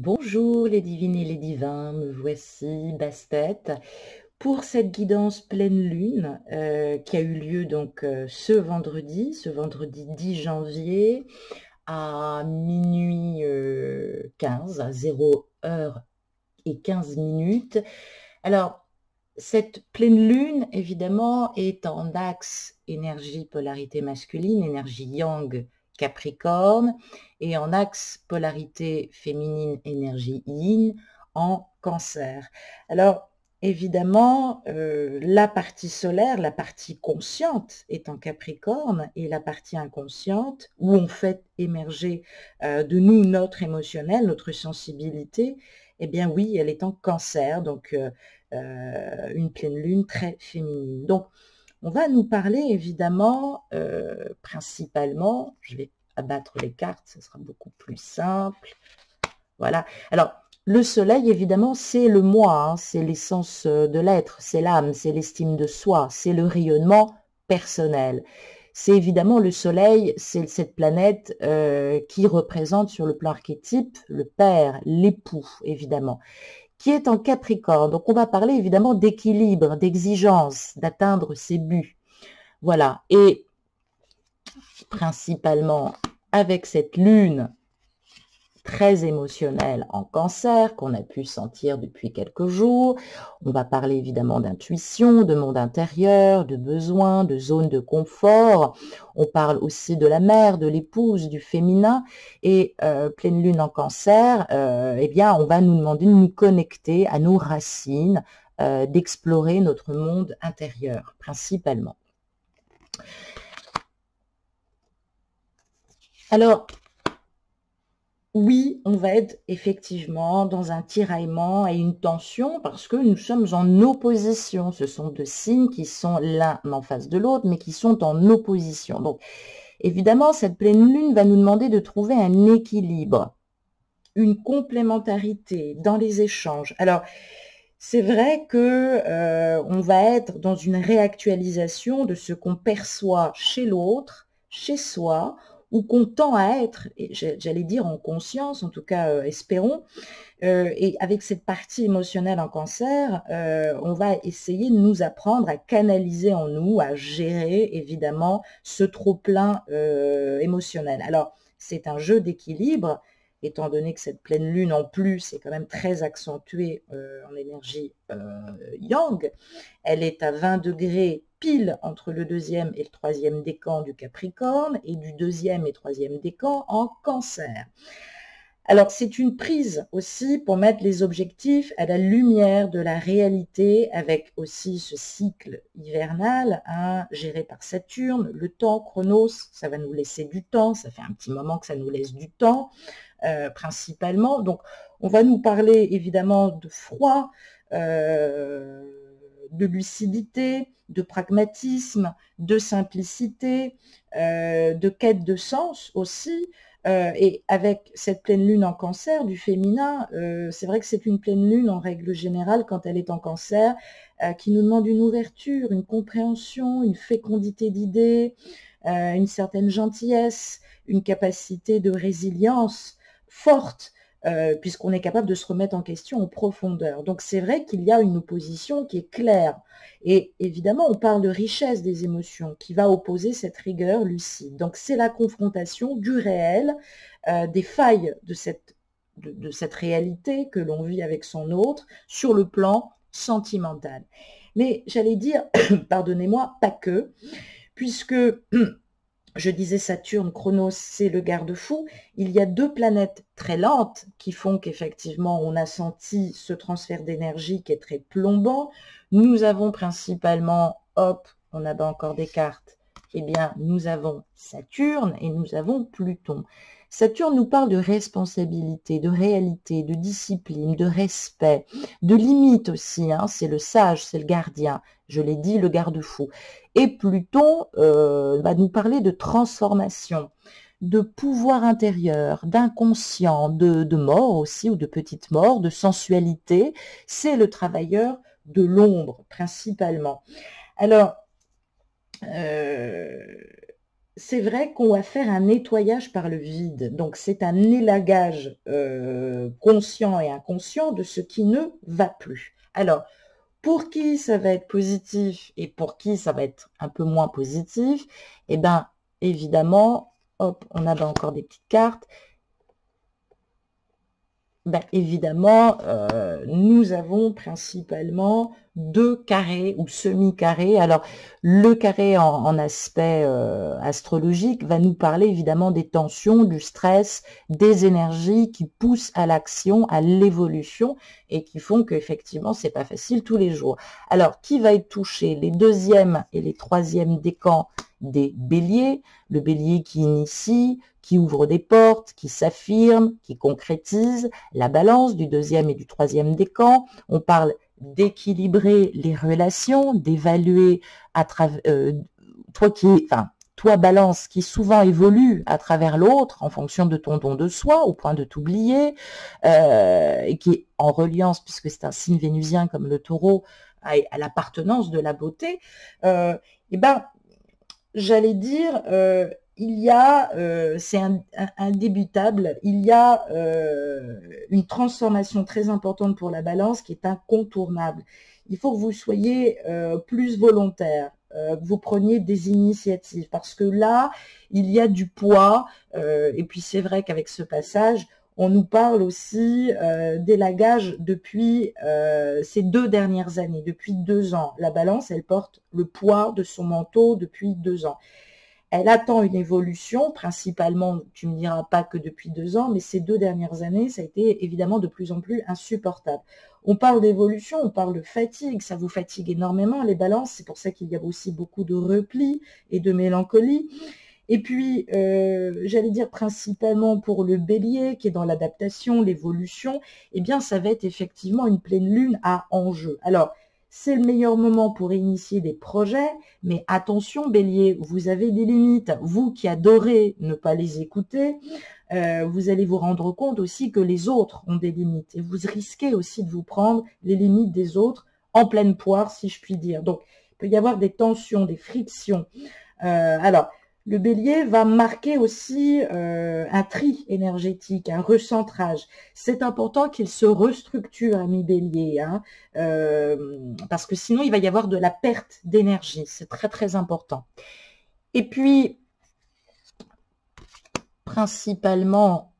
Bonjour les divines et les divins, me voici Bastet pour cette guidance pleine lune qui a eu lieu donc ce vendredi 10 janvier à minuit 15, à 0h15. Alors, cette pleine lune, évidemment, est en axe énergie polarité masculine, énergie yang Capricorne, et en axe polarité féminine, énergie yin en Cancer. Alors, évidemment, la partie solaire, la partie consciente est en Capricorne, et la partie inconsciente, où on fait émerger de nous notre émotionnel, notre sensibilité, eh bien oui, elle est en Cancer, donc une pleine lune très féminine. Donc, on va nous parler évidemment, principalement, je vais abattre les cartes, ce sera beaucoup plus simple. Voilà. Alors, le soleil, évidemment, c'est le moi, hein, c'est l'essence de l'être, c'est l'âme, c'est l'estime de soi, c'est le rayonnement personnel. C'est évidemment le soleil, c'est cette planète qui représente sur le plan archétype le père, l'époux, évidemment, qui est en Capricorne. Donc, on va parler évidemment d'équilibre, d'exigence, d'atteindre ses buts. Voilà. Et principalement avec cette lune très émotionnelle en Cancer qu'on a pu sentir depuis quelques jours. On va parler évidemment d'intuition, de monde intérieur, de besoins, de zones de confort. On parle aussi de la mère, de l'épouse, du féminin. Et pleine lune en Cancer, eh bien, on va nous demander de nous connecter à nos racines, d'explorer notre monde intérieur, principalement. Alors, oui, on va être effectivement dans un tiraillement et une tension parce que nous sommes en opposition. Ce sont deux signes qui sont l'un en face de l'autre, mais qui sont en opposition. Donc, évidemment, cette pleine lune va nous demander de trouver un équilibre, une complémentarité dans les échanges. Alors, c'est vrai que on va être dans une réactualisation de ce qu'on perçoit chez l'autre, chez soi, ou qu'on tend à être, j'allais dire en conscience, en tout cas espérons, et avec cette partie émotionnelle en Cancer, on va essayer de nous apprendre à canaliser en nous, à gérer évidemment ce trop-plein émotionnel. Alors, c'est un jeu d'équilibre, étant donné que cette pleine lune en plus est quand même très accentuée en énergie yang. Elle est à 20 degrés pile entre le deuxième et le troisième décan du Capricorne et du deuxième et troisième décan en Cancer. Alors, c'est une prise aussi pour mettre les objectifs à la lumière de la réalité avec aussi ce cycle hivernal hein, géré par Saturne, le temps, Chronos, ça va nous laisser du temps, ça fait un petit moment que ça nous laisse du temps principalement. Donc, on va nous parler évidemment de froid, de lucidité, de pragmatisme, de simplicité, de quête de sens aussi. Et avec cette pleine lune en Cancer du féminin, c'est vrai que c'est une pleine lune en règle générale quand elle est en Cancer qui nous demande une ouverture, une compréhension, une fécondité d'idées, une certaine gentillesse, une capacité de résilience forte, puisqu'on est capable de se remettre en question en profondeur. Donc c'est vrai qu'il y a une opposition qui est claire. Et évidemment, on parle de richesse des émotions qui va opposer cette rigueur lucide. Donc c'est la confrontation du réel, des failles de cette réalité que l'on vit avec son autre sur le plan sentimental. Mais j'allais dire, pardonnez-moi, pas que, puisque je disais Saturne, Chronos, c'est le garde-fou. Il y a deux planètes très lentes qui font qu'effectivement, on a senti ce transfert d'énergie qui est très plombant. Nous avons principalement, hop, on abat encore des cartes, eh bien, nous avons Saturne et nous avons Pluton. Saturne nous parle de responsabilité, de réalité, de discipline, de respect, de limite aussi. Hein, c'est le sage, c'est le gardien. Je l'ai dit, le garde-fou. Et Pluton va nous parler de transformation, de pouvoir intérieur, d'inconscient, de mort aussi, ou de petite mort, de sensualité. C'est le travailleur de l'ombre, principalement. Alors, c'est vrai qu'on va faire un nettoyage par le vide. Donc, c'est un élagage conscient et inconscient de ce qui ne va plus. Alors, pour qui ça va être positif et pour qui ça va être un peu moins positif, eh bien, évidemment, hop, on a encore des petites cartes. Ben, évidemment, nous avons principalement 2 carrés ou semi-carrés. Alors, le carré en aspect astrologique va nous parler évidemment des tensions, du stress, des énergies qui poussent à l'action, à l'évolution et qui font qu'effectivement, c'est pas facile tous les jours. Alors, qui va être touché? Les 2e et les 3e décans des béliers, le bélier qui initie, qui ouvre des portes, qui s'affirme, qui concrétise, la balance du 2e et du 3e décan. On parle d'équilibrer les relations, d'évaluer à travers toi balance qui souvent évolue à travers l'autre en fonction de ton don de soi au point de t'oublier et qui est en reliance puisque c'est un signe vénusien comme le taureau à l'appartenance de la beauté. Et ben j'allais dire il y a, c'est indébutable, il y a une transformation très importante pour la balance qui est incontournable. Il faut que vous soyez plus volontaire, que vous preniez des initiatives, parce que là, il y a du poids, et puis c'est vrai qu'avec ce passage, on nous parle aussi d'élagage depuis ces 2 dernières années, depuis 2 ans. La balance, elle porte le poids de son manteau depuis 2 ans. Elle attend une évolution, principalement, tu me diras pas que depuis 2 ans, mais ces 2 dernières années, ça a été évidemment de plus en plus insupportable. On parle d'évolution, on parle de fatigue, ça vous fatigue énormément les balances, c'est pour ça qu'il y a aussi beaucoup de repli et de mélancolie. Et puis, j'allais dire principalement pour le bélier, qui est dans l'adaptation, l'évolution, eh bien, ça va être effectivement une pleine lune à enjeu. Alors, c'est le meilleur moment pour initier des projets, mais attention bélier, vous avez des limites. Vous qui adorez ne pas les écouter, vous allez vous rendre compte aussi que les autres ont des limites. Et vous risquez aussi de vous prendre les limites des autres en pleine poire, si je puis dire. Donc, il peut y avoir des tensions, des frictions. Alors, le bélier va marquer aussi un tri énergétique, un recentrage. C'est important qu'il se restructure, ami bélier, hein, parce que sinon il va y avoir de la perte d'énergie. C'est très très important. Et puis, principalement,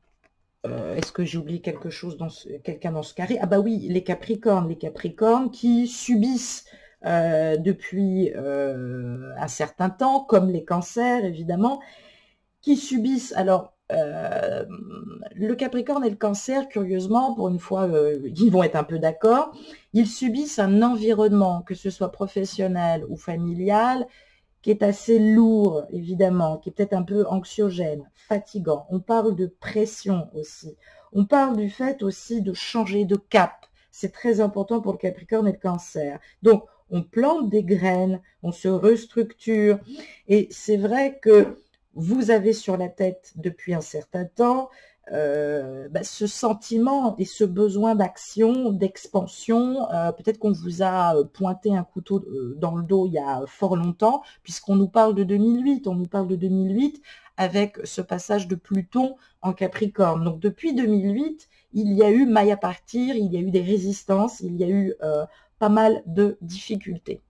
est-ce que j'ai oublié quelque chose quelqu'un dans ce carré? Ah bah oui, les Capricornes qui subissent depuis un certain temps, comme les cancers évidemment, qui subissent, alors le Capricorne et le Cancer, curieusement, pour une fois, ils vont être un peu d'accord, ils subissent un environnement, que ce soit professionnel ou familial, qui est assez lourd, évidemment, qui est peut-être un peu anxiogène, fatigant. On parle de pression aussi. On parle du fait aussi de changer de cap. C'est très important pour le Capricorne et le Cancer. Donc, on plante des graines, on se restructure. Et c'est vrai que vous avez sur la tête depuis un certain temps ce sentiment et ce besoin d'action, d'expansion. Peut-être qu'on vous a pointé un couteau dans le dos il y a fort longtemps, puisqu'on nous parle de 2008. On nous parle de 2008 avec ce passage de Pluton en Capricorne. Donc depuis 2008, il y a eu maille à partir, il y a eu des résistances, il y a eu pas mal de difficultés.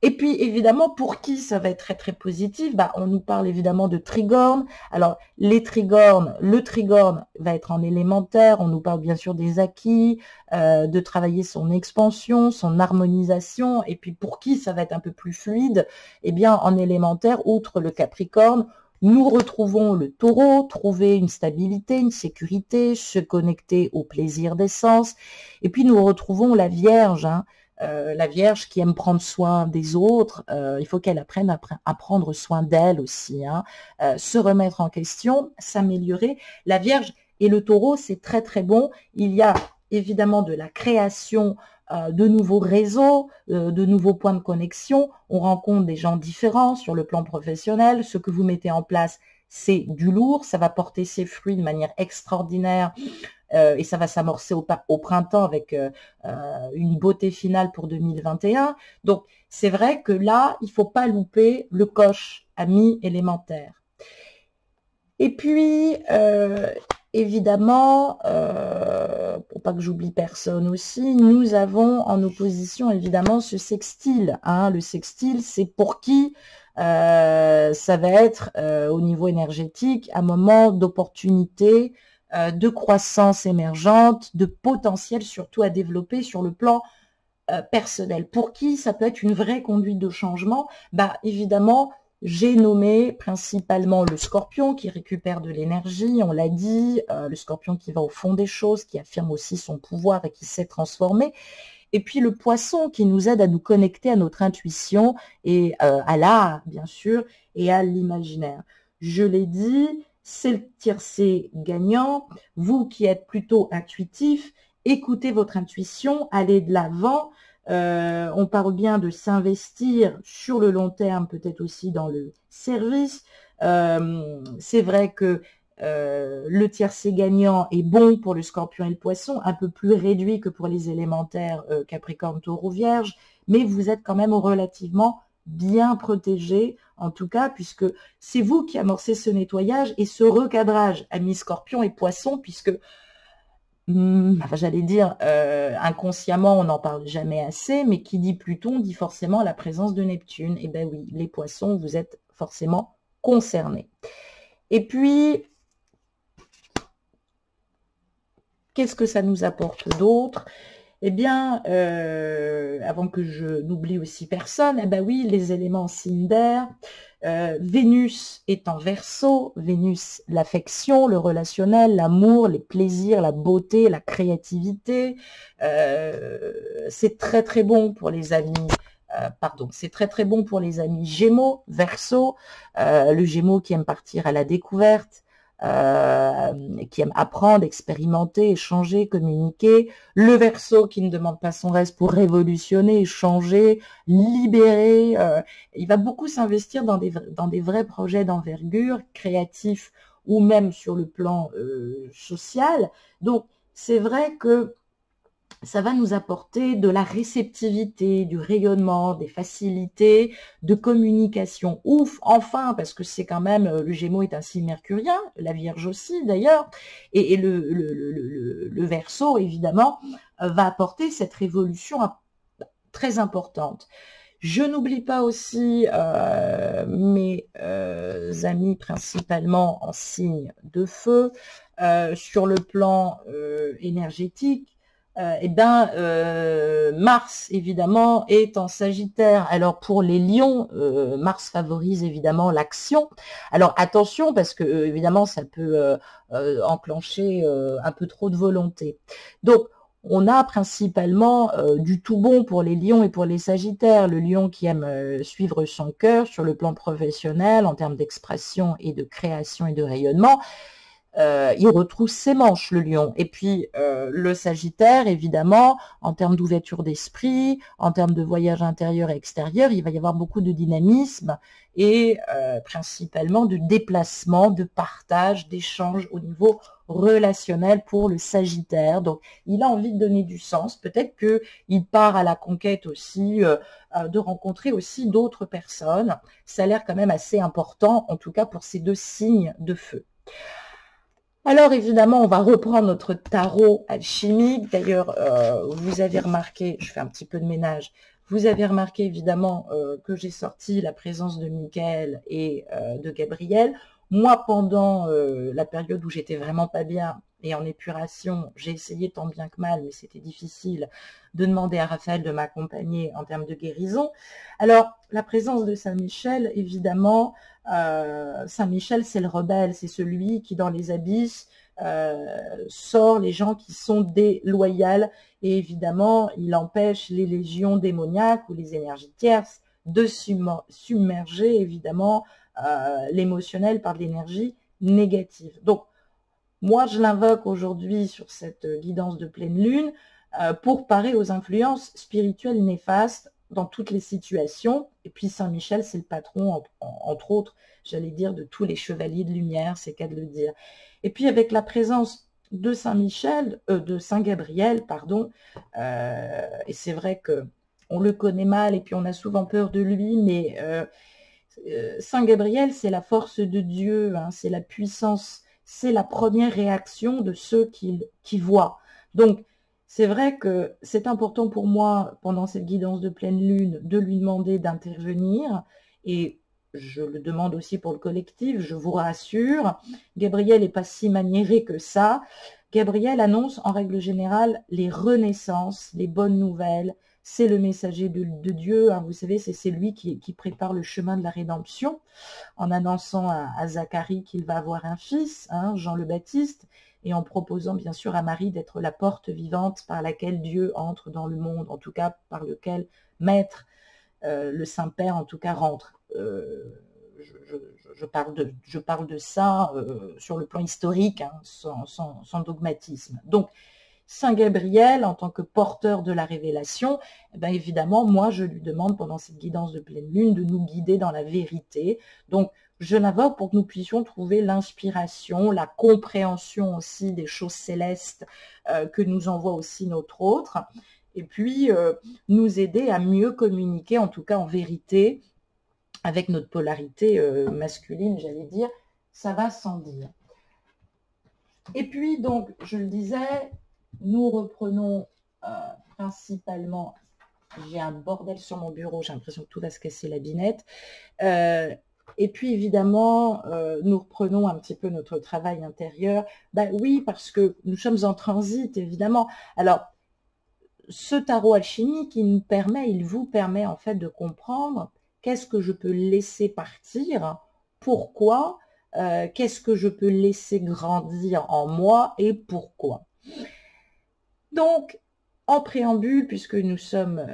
Et puis, évidemment, pour qui ça va être très, très positif? On nous parle évidemment de trigones. Alors, les trigones, le trigone va être en élémentaire. On nous parle bien sûr des acquis, de travailler son expansion, son harmonisation. Et puis, pour qui ça va être un peu plus fluide? Eh bien, en élémentaire, outre le Capricorne, nous retrouvons le Taureau, trouver une stabilité, une sécurité, se connecter au plaisir des sens. Et puis, nous retrouvons la Vierge, hein. La Vierge qui aime prendre soin des autres, il faut qu'elle apprenne à prendre soin d'elle aussi, hein, se remettre en question, s'améliorer. La Vierge et le Taureau, c'est très très bon. Il y a évidemment de la création de nouveaux réseaux, de nouveaux points de connexion. On rencontre des gens différents sur le plan professionnel. Ce que vous mettez en place, c'est du lourd, ça va porter ses fruits de manière extraordinaire. Et ça va s'amorcer au printemps avec une beauté finale pour 2021. Donc, c'est vrai que là, il faut pas louper le coche amis élémentaires. Et puis, évidemment, pour pas que j'oublie personne aussi, nous avons en opposition évidemment ce sextile. Hein. Le sextile, c'est pour qui ça va être au niveau énergétique un moment d'opportunité, de croissance émergente, de potentiel surtout à développer sur le plan personnel. Pour qui ça peut être une vraie conduite de changement? Bah évidemment, j'ai nommé principalement le scorpion qui récupère de l'énergie, on l'a dit, le scorpion qui va au fond des choses, qui affirme aussi son pouvoir et qui sait transformer. Et puis le poisson qui nous aide à nous connecter à notre intuition et à l'art, bien sûr, et à l'imaginaire. Je l'ai dit, c'est le tiercé gagnant. Vous qui êtes plutôt intuitif, écoutez votre intuition, allez de l'avant. On parle bien de s'investir sur le long terme, peut-être aussi dans le service. C'est vrai que le tiercé gagnant est bon pour le scorpion et le poisson, un peu plus réduit que pour les élémentaires Capricorne, Taureau, Vierge, mais vous êtes quand même relativement bien protégé, en tout cas, puisque c'est vous qui amorcez ce nettoyage et ce recadrage, amis scorpion et poisson, puisque enfin, j'allais dire, inconsciemment, on n'en parle jamais assez, mais qui dit Pluton dit forcément la présence de Neptune. Et ben oui, les poissons, vous êtes forcément concernés. Et puis, qu'est-ce que ça nous apporte d'autre? Eh bien, avant que je n'oublie aussi personne, eh ben oui, les éléments signes d'air. Vénus est en Verseau, Vénus, l'affection, le relationnel, l'amour, les plaisirs, la beauté, la créativité. C'est très très bon pour les amis. C'est très très bon pour les amis Gémeaux, Verseau, le Gémeaux qui aime partir à la découverte, qui aime apprendre, expérimenter, échanger, communiquer, le Verseau qui ne demande pas son reste pour révolutionner, changer, libérer, il va beaucoup s'investir dans des vrais projets d'envergure, créatifs ou même sur le plan social. Donc c'est vrai que ça va nous apporter de la réceptivité, du rayonnement, des facilités de communication. Ouf, enfin, parce que c'est quand même, le Gémeaux est un signe mercurien, la Vierge aussi d'ailleurs, et le Verseau, évidemment, va apporter cette révolution très importante. Je n'oublie pas aussi mes amis principalement en signe de feu, sur le plan énergétique. Mars, évidemment, est en Sagittaire. Alors, pour les lions, Mars favorise évidemment l'action. Alors, attention, parce que, évidemment, ça peut enclencher un peu trop de volonté. Donc, on a principalement du tout bon pour les lions et pour les sagittaires. Le lion qui aime suivre son cœur sur le plan professionnel, en termes d'expression et de création et de rayonnement. Il retrousse ses manches, le lion. Et puis, le sagittaire, évidemment, en termes d'ouverture d'esprit, en termes de voyage intérieur et extérieur, il va y avoir beaucoup de dynamisme et principalement de déplacement, de partage, d'échange au niveau relationnel pour le sagittaire. Donc, il a envie de donner du sens. Peut-être qu'il part à la conquête aussi, de rencontrer aussi d'autres personnes. Ça a l'air quand même assez important, en tout cas pour ces deux signes de feu. Alors évidemment, on va reprendre notre tarot alchimique. D'ailleurs, vous avez remarqué, je fais un petit peu de ménage, vous avez remarqué évidemment que j'ai sorti la présence de Michael et de Gabriel. Moi, pendant la période où j'étais vraiment pas bien et en épuration, j'ai essayé tant bien que mal, mais c'était difficile, de demander à Raphaël de m'accompagner en termes de guérison. Alors, la présence de Saint-Michel, évidemment, Saint-Michel, c'est le rebelle, c'est celui qui, dans les abysses, sort les gens qui sont déloyaux, et évidemment, il empêche les légions démoniaques ou les énergies tierces de submerger, évidemment, l'émotionnel par de l'énergie négative. Donc, moi, je l'invoque aujourd'hui sur cette guidance de pleine lune pour parer aux influences spirituelles néfastes dans toutes les situations. Et puis Saint-Michel, c'est le patron, entre autres, j'allais dire, de tous les chevaliers de lumière, c'est qu'à de le dire. Et puis avec la présence de Saint-Michel, de Saint-Gabriel, pardon, et c'est vrai que on le connaît mal et puis on a souvent peur de lui, mais Saint Gabriel, c'est la force de Dieu, hein, c'est la puissance, c'est la première réaction de ceux qui voient. Donc, c'est vrai que c'est important pour moi, pendant cette guidance de pleine lune, de lui demander d'intervenir, et je le demande aussi pour le collectif, je vous rassure, Gabriel n'est pas si maniéré que ça. Gabriel annonce en règle générale les renaissances, les bonnes nouvelles. C'est le messager de Dieu, hein, vous savez, c'est lui qui prépare le chemin de la rédemption en annonçant à Zacharie qu'il va avoir un fils, hein, Jean le Baptiste, et en proposant bien sûr à Marie d'être la porte vivante par laquelle Dieu entre dans le monde, en tout cas par lequel Maître, le Saint-Père, en tout cas rentre. Je parle de ça sur le plan historique, hein, sans dogmatisme. Donc, Saint Gabriel, en tant que porteur de la révélation, eh bien évidemment, moi, je lui demande pendant cette guidance de pleine lune de nous guider dans la vérité. Donc, je l'invoque pour que nous puissions trouver l'inspiration, la compréhension aussi des choses célestes que nous envoie aussi notre autre, et puis nous aider à mieux communiquer, en tout cas en vérité, avec notre polarité masculine, j'allais dire, ça va sans dire. Et puis, donc, je le disais, nous reprenons principalement, j'ai un bordel sur mon bureau, j'ai l'impression que tout va se casser la binette. Et puis, évidemment, nous reprenons un petit peu notre travail intérieur. Ben oui, parce que nous sommes en transit, évidemment. Alors, ce tarot alchimique, il vous permet en fait de comprendre qu'est-ce que je peux laisser partir, pourquoi, qu'est-ce que je peux laisser grandir en moi et pourquoi. Donc, en préambule, puisque nous sommes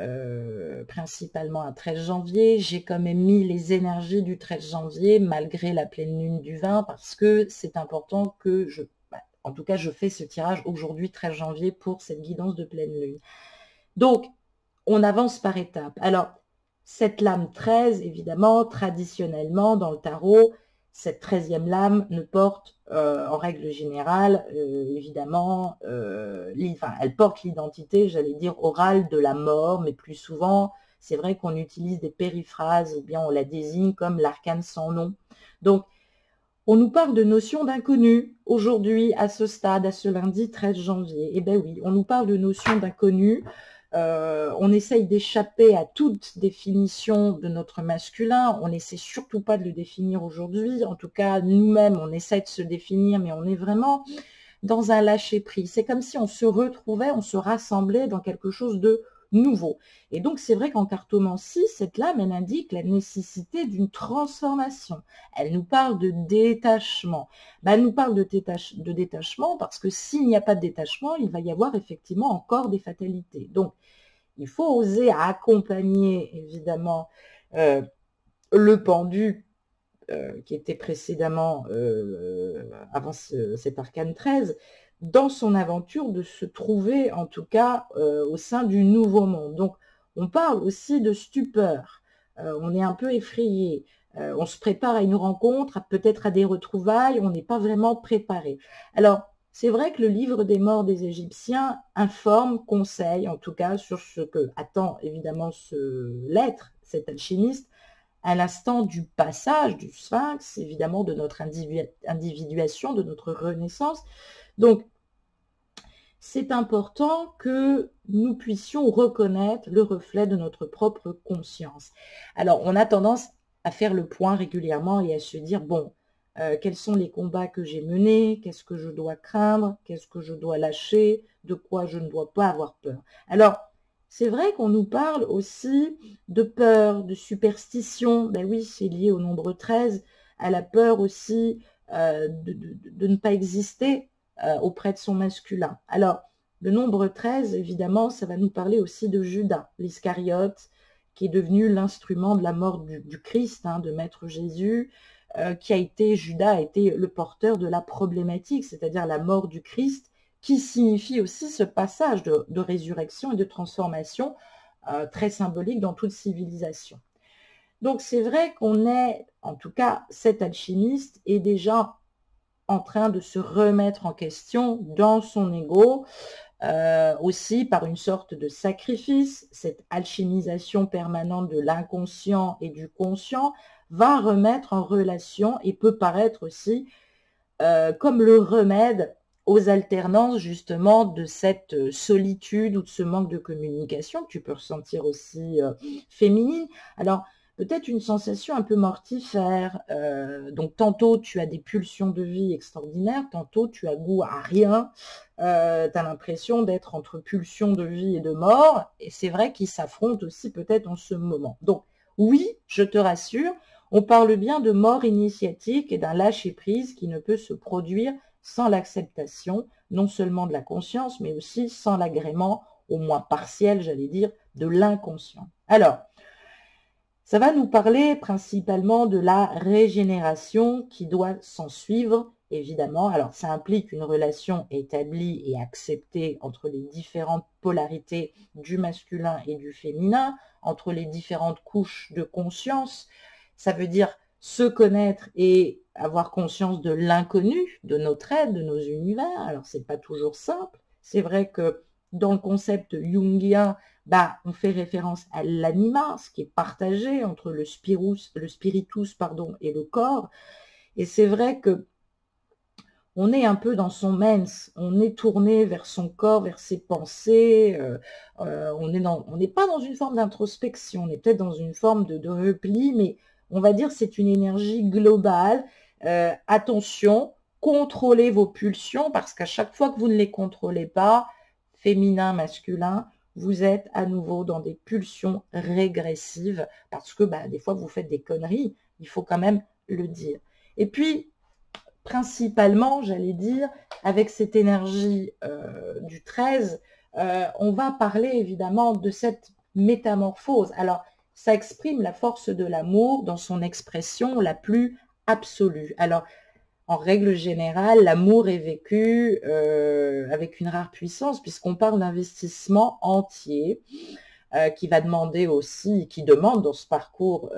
principalement à 13 janvier, j'ai quand même mis les énergies du 13 janvier, malgré la pleine lune du 20, parce que c'est important que en tout cas, je fais ce tirage aujourd'hui, 13 janvier, pour cette guidance de pleine lune. Donc, on avance par étapes. Alors, cette lame 13, évidemment, traditionnellement, dans le tarot, cette 13e lame ne porte, en règle générale, évidemment, elle porte l'identité, j'allais dire, orale de la mort, mais plus souvent, c'est vrai qu'on utilise des périphrases, ou bien on la désigne comme l'arcane sans nom. Donc, on nous parle de notions d'inconnu aujourd'hui, à ce stade, à ce lundi 13 janvier. Eh bien oui, on nous parle de notions d'inconnu. On essaye d'échapper à toute définition de notre masculin. On n'essaie surtout pas de le définir aujourd'hui. En tout cas, nous-mêmes, on essaie de se définir, mais on est vraiment dans un lâcher-prise. C'est comme si on se retrouvait, on se rassemblait dans quelque chose de nouveau. Et donc, c'est vrai qu'en cartomancie, cette lame, elle indique la nécessité d'une transformation. Elle nous parle de détachement. Elle nous parle de détachement parce que s'il n'y a pas de détachement, il va y avoir effectivement encore des fatalités. Donc, il faut oser accompagner, évidemment, le pendu qui était précédemment, avant cet arcane 13, dans son aventure de se trouver, en tout cas, au sein du nouveau monde. Donc, on parle aussi de stupeur. On est un peu effrayé. On se prépare à une rencontre, peut-être à des retrouvailles. On n'est pas vraiment préparé. Alors, c'est vrai que le livre des morts des Égyptiens informe, conseille, en tout cas, sur ce que attend évidemment l'être, cet alchimiste, à l'instant du passage du sphinx, évidemment, de notre individuation, de notre renaissance. Donc, c'est important que nous puissions reconnaître le reflet de notre propre conscience. Alors, on a tendance à faire le point régulièrement et à se dire, bon, quels sont les combats que j'ai menés, qu'est-ce que je dois craindre, qu'est-ce que je dois lâcher, de quoi je ne dois pas avoir peur. Alors, c'est vrai qu'on nous parle aussi de peur, de superstition. Ben oui, c'est lié au nombre 13, à la peur aussi de ne pas exister auprès de son masculin. Alors, le nombre 13, évidemment, ça va nous parler aussi de Judas, l'Iscariote, qui est devenu l'instrument de la mort du Christ, hein, de Maître Jésus, Judas a été le porteur de la problématique, c'est-à-dire la mort du Christ, qui signifie aussi ce passage de résurrection et de transformation très symbolique dans toute civilisation. Donc c'est vrai qu'on est, en tout cas cet alchimiste est déjà en train de se remettre en question dans son ego, aussi par une sorte de sacrifice. Cette alchimisation permanente de l'inconscient et du conscient va remettre en relation et peut paraître aussi comme le remède aux alternances justement de cette solitude ou de ce manque de communication que tu peux ressentir aussi féminine. Alors, peut-être une sensation un peu mortifère. Donc, tantôt, tu as des pulsions de vie extraordinaires, tantôt, tu as goût à rien. Tu as l'impression d'être entre pulsions de vie et de mort. Et c'est vrai qu'ils s'affrontent aussi peut-être en ce moment. Donc, oui, je te rassure, on parle bien de mort initiatique et d'un lâcher-prise qui ne peut se produire sans l'acceptation, non seulement de la conscience, mais aussi sans l'agrément, au moins partiel, j'allais dire, de l'inconscient. Alors, ça va nous parler principalement de la régénération qui doit s'en suivre, évidemment. Alors, ça implique une relation établie et acceptée entre les différentes polarités du masculin et du féminin, entre les différentes couches de conscience. Ça veut dire se connaître et avoir conscience de l'inconnu, de notre être, de nos univers. Alors, c'est pas toujours simple. C'est vrai que dans le concept jungien, on fait référence à l'anima, ce qui est partagé entre le spiritus et le corps. Et c'est vrai que on est un peu dans son mens, on est tourné vers son corps, vers ses pensées, on n'est pas dans une forme d'introspection, on est peut-être dans une forme de repli, mais on va dire c'est une énergie globale. Attention, contrôlez vos pulsions, parce qu'à chaque fois que vous ne les contrôlez pas, féminin, masculin, vous êtes à nouveau dans des pulsions régressives, parce que des fois vous faites des conneries, il faut quand même le dire. Et puis, principalement, j'allais dire, avec cette énergie du 13, on va parler évidemment de cette métamorphose. Alors, ça exprime la force de l'amour dans son expression la plus absolue. Alors, en règle générale, l'amour est vécu avec une rare puissance, puisqu'on parle d'investissement entier, qui va demander aussi, qui demande dans ce parcours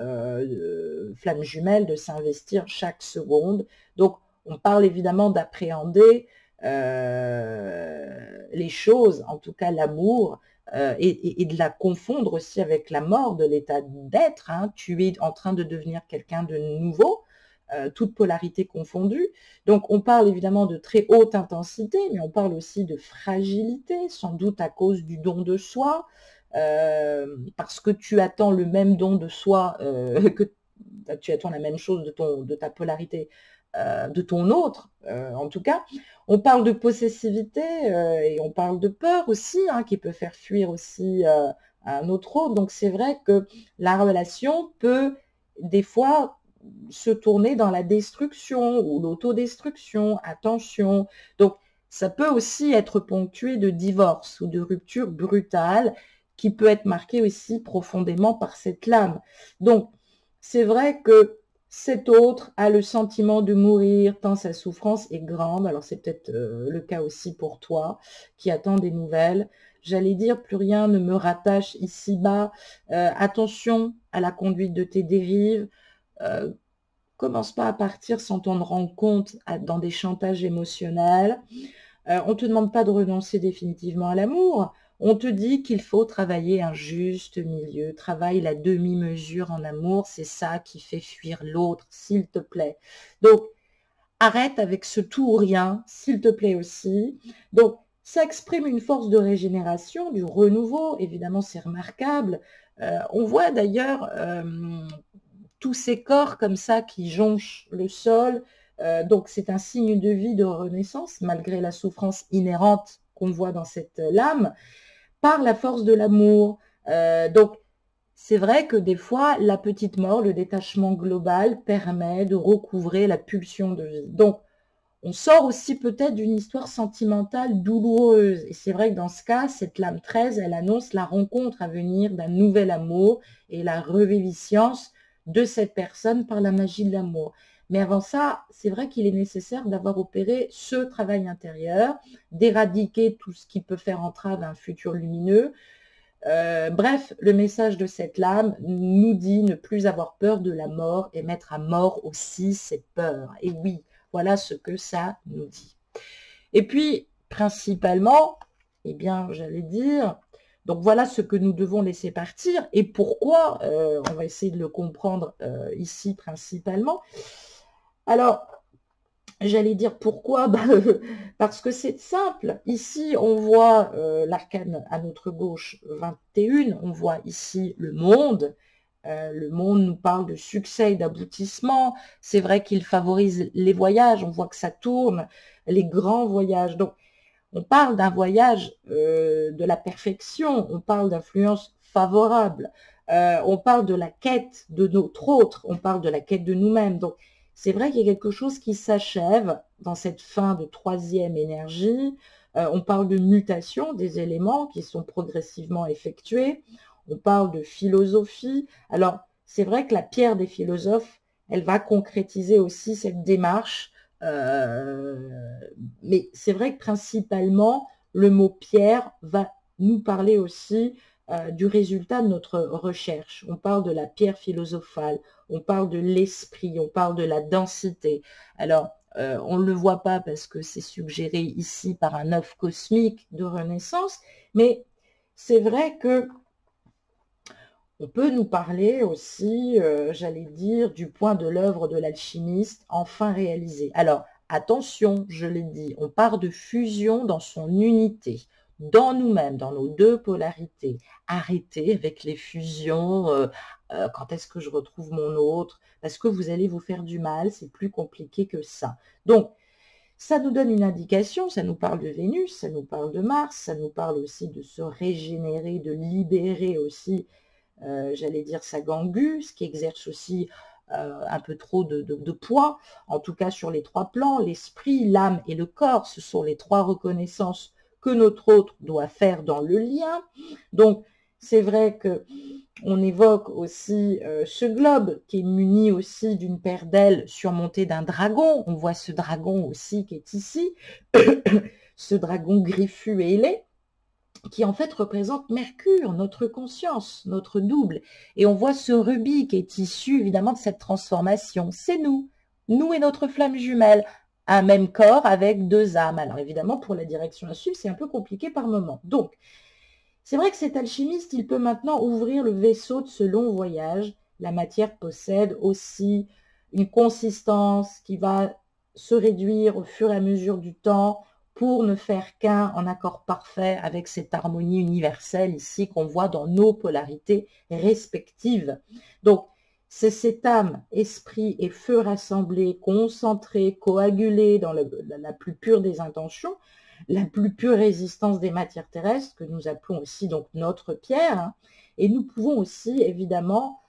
flamme jumelle de s'investir chaque seconde. Donc, on parle évidemment d'appréhender les choses, en tout cas l'amour, et de la confondre aussi avec la mort de l'état d'être. Hein. Tu es en train de devenir quelqu'un de nouveau, toute polarité confondue. Donc, on parle évidemment de très haute intensité, mais on parle aussi de fragilité, sans doute à cause du don de soi, parce que tu attends le même don de soi, que tu attends la même chose de ta polarité, de ton autre, en tout cas. On parle de possessivité et on parle de peur aussi, hein, qui peut faire fuir aussi un autre autre. Donc, c'est vrai que la relation peut, des fois, se tourner dans la destruction ou l'autodestruction. Attention. Donc, ça peut aussi être ponctué de divorce ou de rupture brutale qui peut être marquée aussi profondément par cette lame. Donc, c'est vrai que cet autre a le sentiment de mourir tant sa souffrance est grande. Alors, c'est peut-être le cas aussi pour toi qui attends des nouvelles. J'allais dire, plus rien ne me rattache ici-bas. Attention à la conduite de tes dérives. Commence pas à partir sans t'en rendre compte dans des chantages émotionnels. On ne te demande pas de renoncer définitivement à l'amour. On te dit qu'il faut travailler un juste milieu. Travaille la demi-mesure en amour. C'est ça qui fait fuir l'autre, s'il te plaît. Donc, arrête avec ce tout ou rien, s'il te plaît aussi. Donc, ça exprime une force de régénération, du renouveau. Évidemment, c'est remarquable. On voit d'ailleurs tous ces corps comme ça qui jonchent le sol. Donc, c'est un signe de vie, de renaissance, malgré la souffrance inhérente qu'on voit dans cette lame, par la force de l'amour. Donc, c'est vrai que des fois, la petite mort, le détachement global, permet de recouvrer la pulsion de vie. Donc, on sort aussi peut-être d'une histoire sentimentale douloureuse. Et c'est vrai que dans ce cas, cette lame 13, elle annonce la rencontre à venir d'un nouvel amour et la reviviscence de cette personne par la magie de l'amour. Mais avant ça, c'est vrai qu'il est nécessaire d'avoir opéré ce travail intérieur, d'éradiquer tout ce qui peut faire entrave à un futur lumineux. Bref, le message de cette lame nous dit ne plus avoir peur de la mort et mettre à mort aussi ses peurs. Et oui, voilà ce que ça nous dit. Et puis, principalement, eh bien, j'allais dire, Donc voilà ce que nous devons laisser partir et pourquoi, on va essayer de le comprendre ici principalement. Alors, j'allais dire pourquoi, parce que c'est simple. Ici, on voit l'arcane à notre gauche 21, on voit ici le monde. Le monde nous parle de succès et d'aboutissement. C'est vrai qu'il favorise les voyages, on voit que ça tourne, les grands voyages. Donc, on parle d'un voyage de la perfection, on parle d'influence favorable, on parle de la quête de notre autre, on parle de la quête de nous-mêmes. Donc, c'est vrai qu'il y a quelque chose qui s'achève dans cette fin de troisième énergie. On parle de mutation des éléments qui sont progressivement effectués. On parle de philosophie. Alors, c'est vrai que la pierre des philosophes, elle va concrétiser aussi cette démarche. Mais c'est vrai que principalement, le mot pierre va nous parler aussi du résultat de notre recherche. On parle de la pierre philosophale, on parle de l'esprit, on parle de la densité. Alors, on ne le voit pas parce que c'est suggéré ici par un œuf cosmique de renaissance, mais c'est vrai que on peut nous parler aussi, j'allais dire, du point de l'œuvre de l'alchimiste enfin réalisée. Alors, attention, je l'ai dit, on part de fusion dans son unité, dans nous-mêmes, dans nos deux polarités. Arrêtez avec les fusions, quand est-ce que je retrouve mon autre, parce que vous allez vous faire du mal, c'est plus compliqué que ça. Donc, ça nous donne une indication, ça nous parle de Vénus, ça nous parle de Mars, ça nous parle aussi de se régénérer, de libérer aussi j'allais dire sa gangue, ce qui exerce aussi un peu trop de poids, en tout cas sur les trois plans, l'esprit, l'âme et le corps, ce sont les trois reconnaissances que notre autre doit faire dans le lien. Donc, c'est vrai que on évoque aussi ce globe qui est muni aussi d'une paire d'ailes surmontée d'un dragon. On voit ce dragon aussi qui est ici, ce dragon griffu et ailé, qui en fait représente Mercure, notre conscience, notre double. Et on voit ce rubis qui est issu évidemment de cette transformation. C'est nous, nous et notre flamme jumelle, un même corps avec deux âmes. Alors évidemment, pour la direction à suivre, c'est un peu compliqué par moment. Donc, c'est vrai que cet alchimiste, il peut maintenant ouvrir le vaisseau de ce long voyage. La matière possède aussi une consistance qui va se réduire au fur et à mesure du temps, pour ne faire qu'un en accord parfait avec cette harmonie universelle ici qu'on voit dans nos polarités respectives. Donc, c'est cette âme, esprit et feu rassemblés, concentrés, coagulés dans la plus pure des intentions, la plus pure résistance des matières terrestres, que nous appelons aussi donc notre pierre, hein. Et nous pouvons aussi évidemment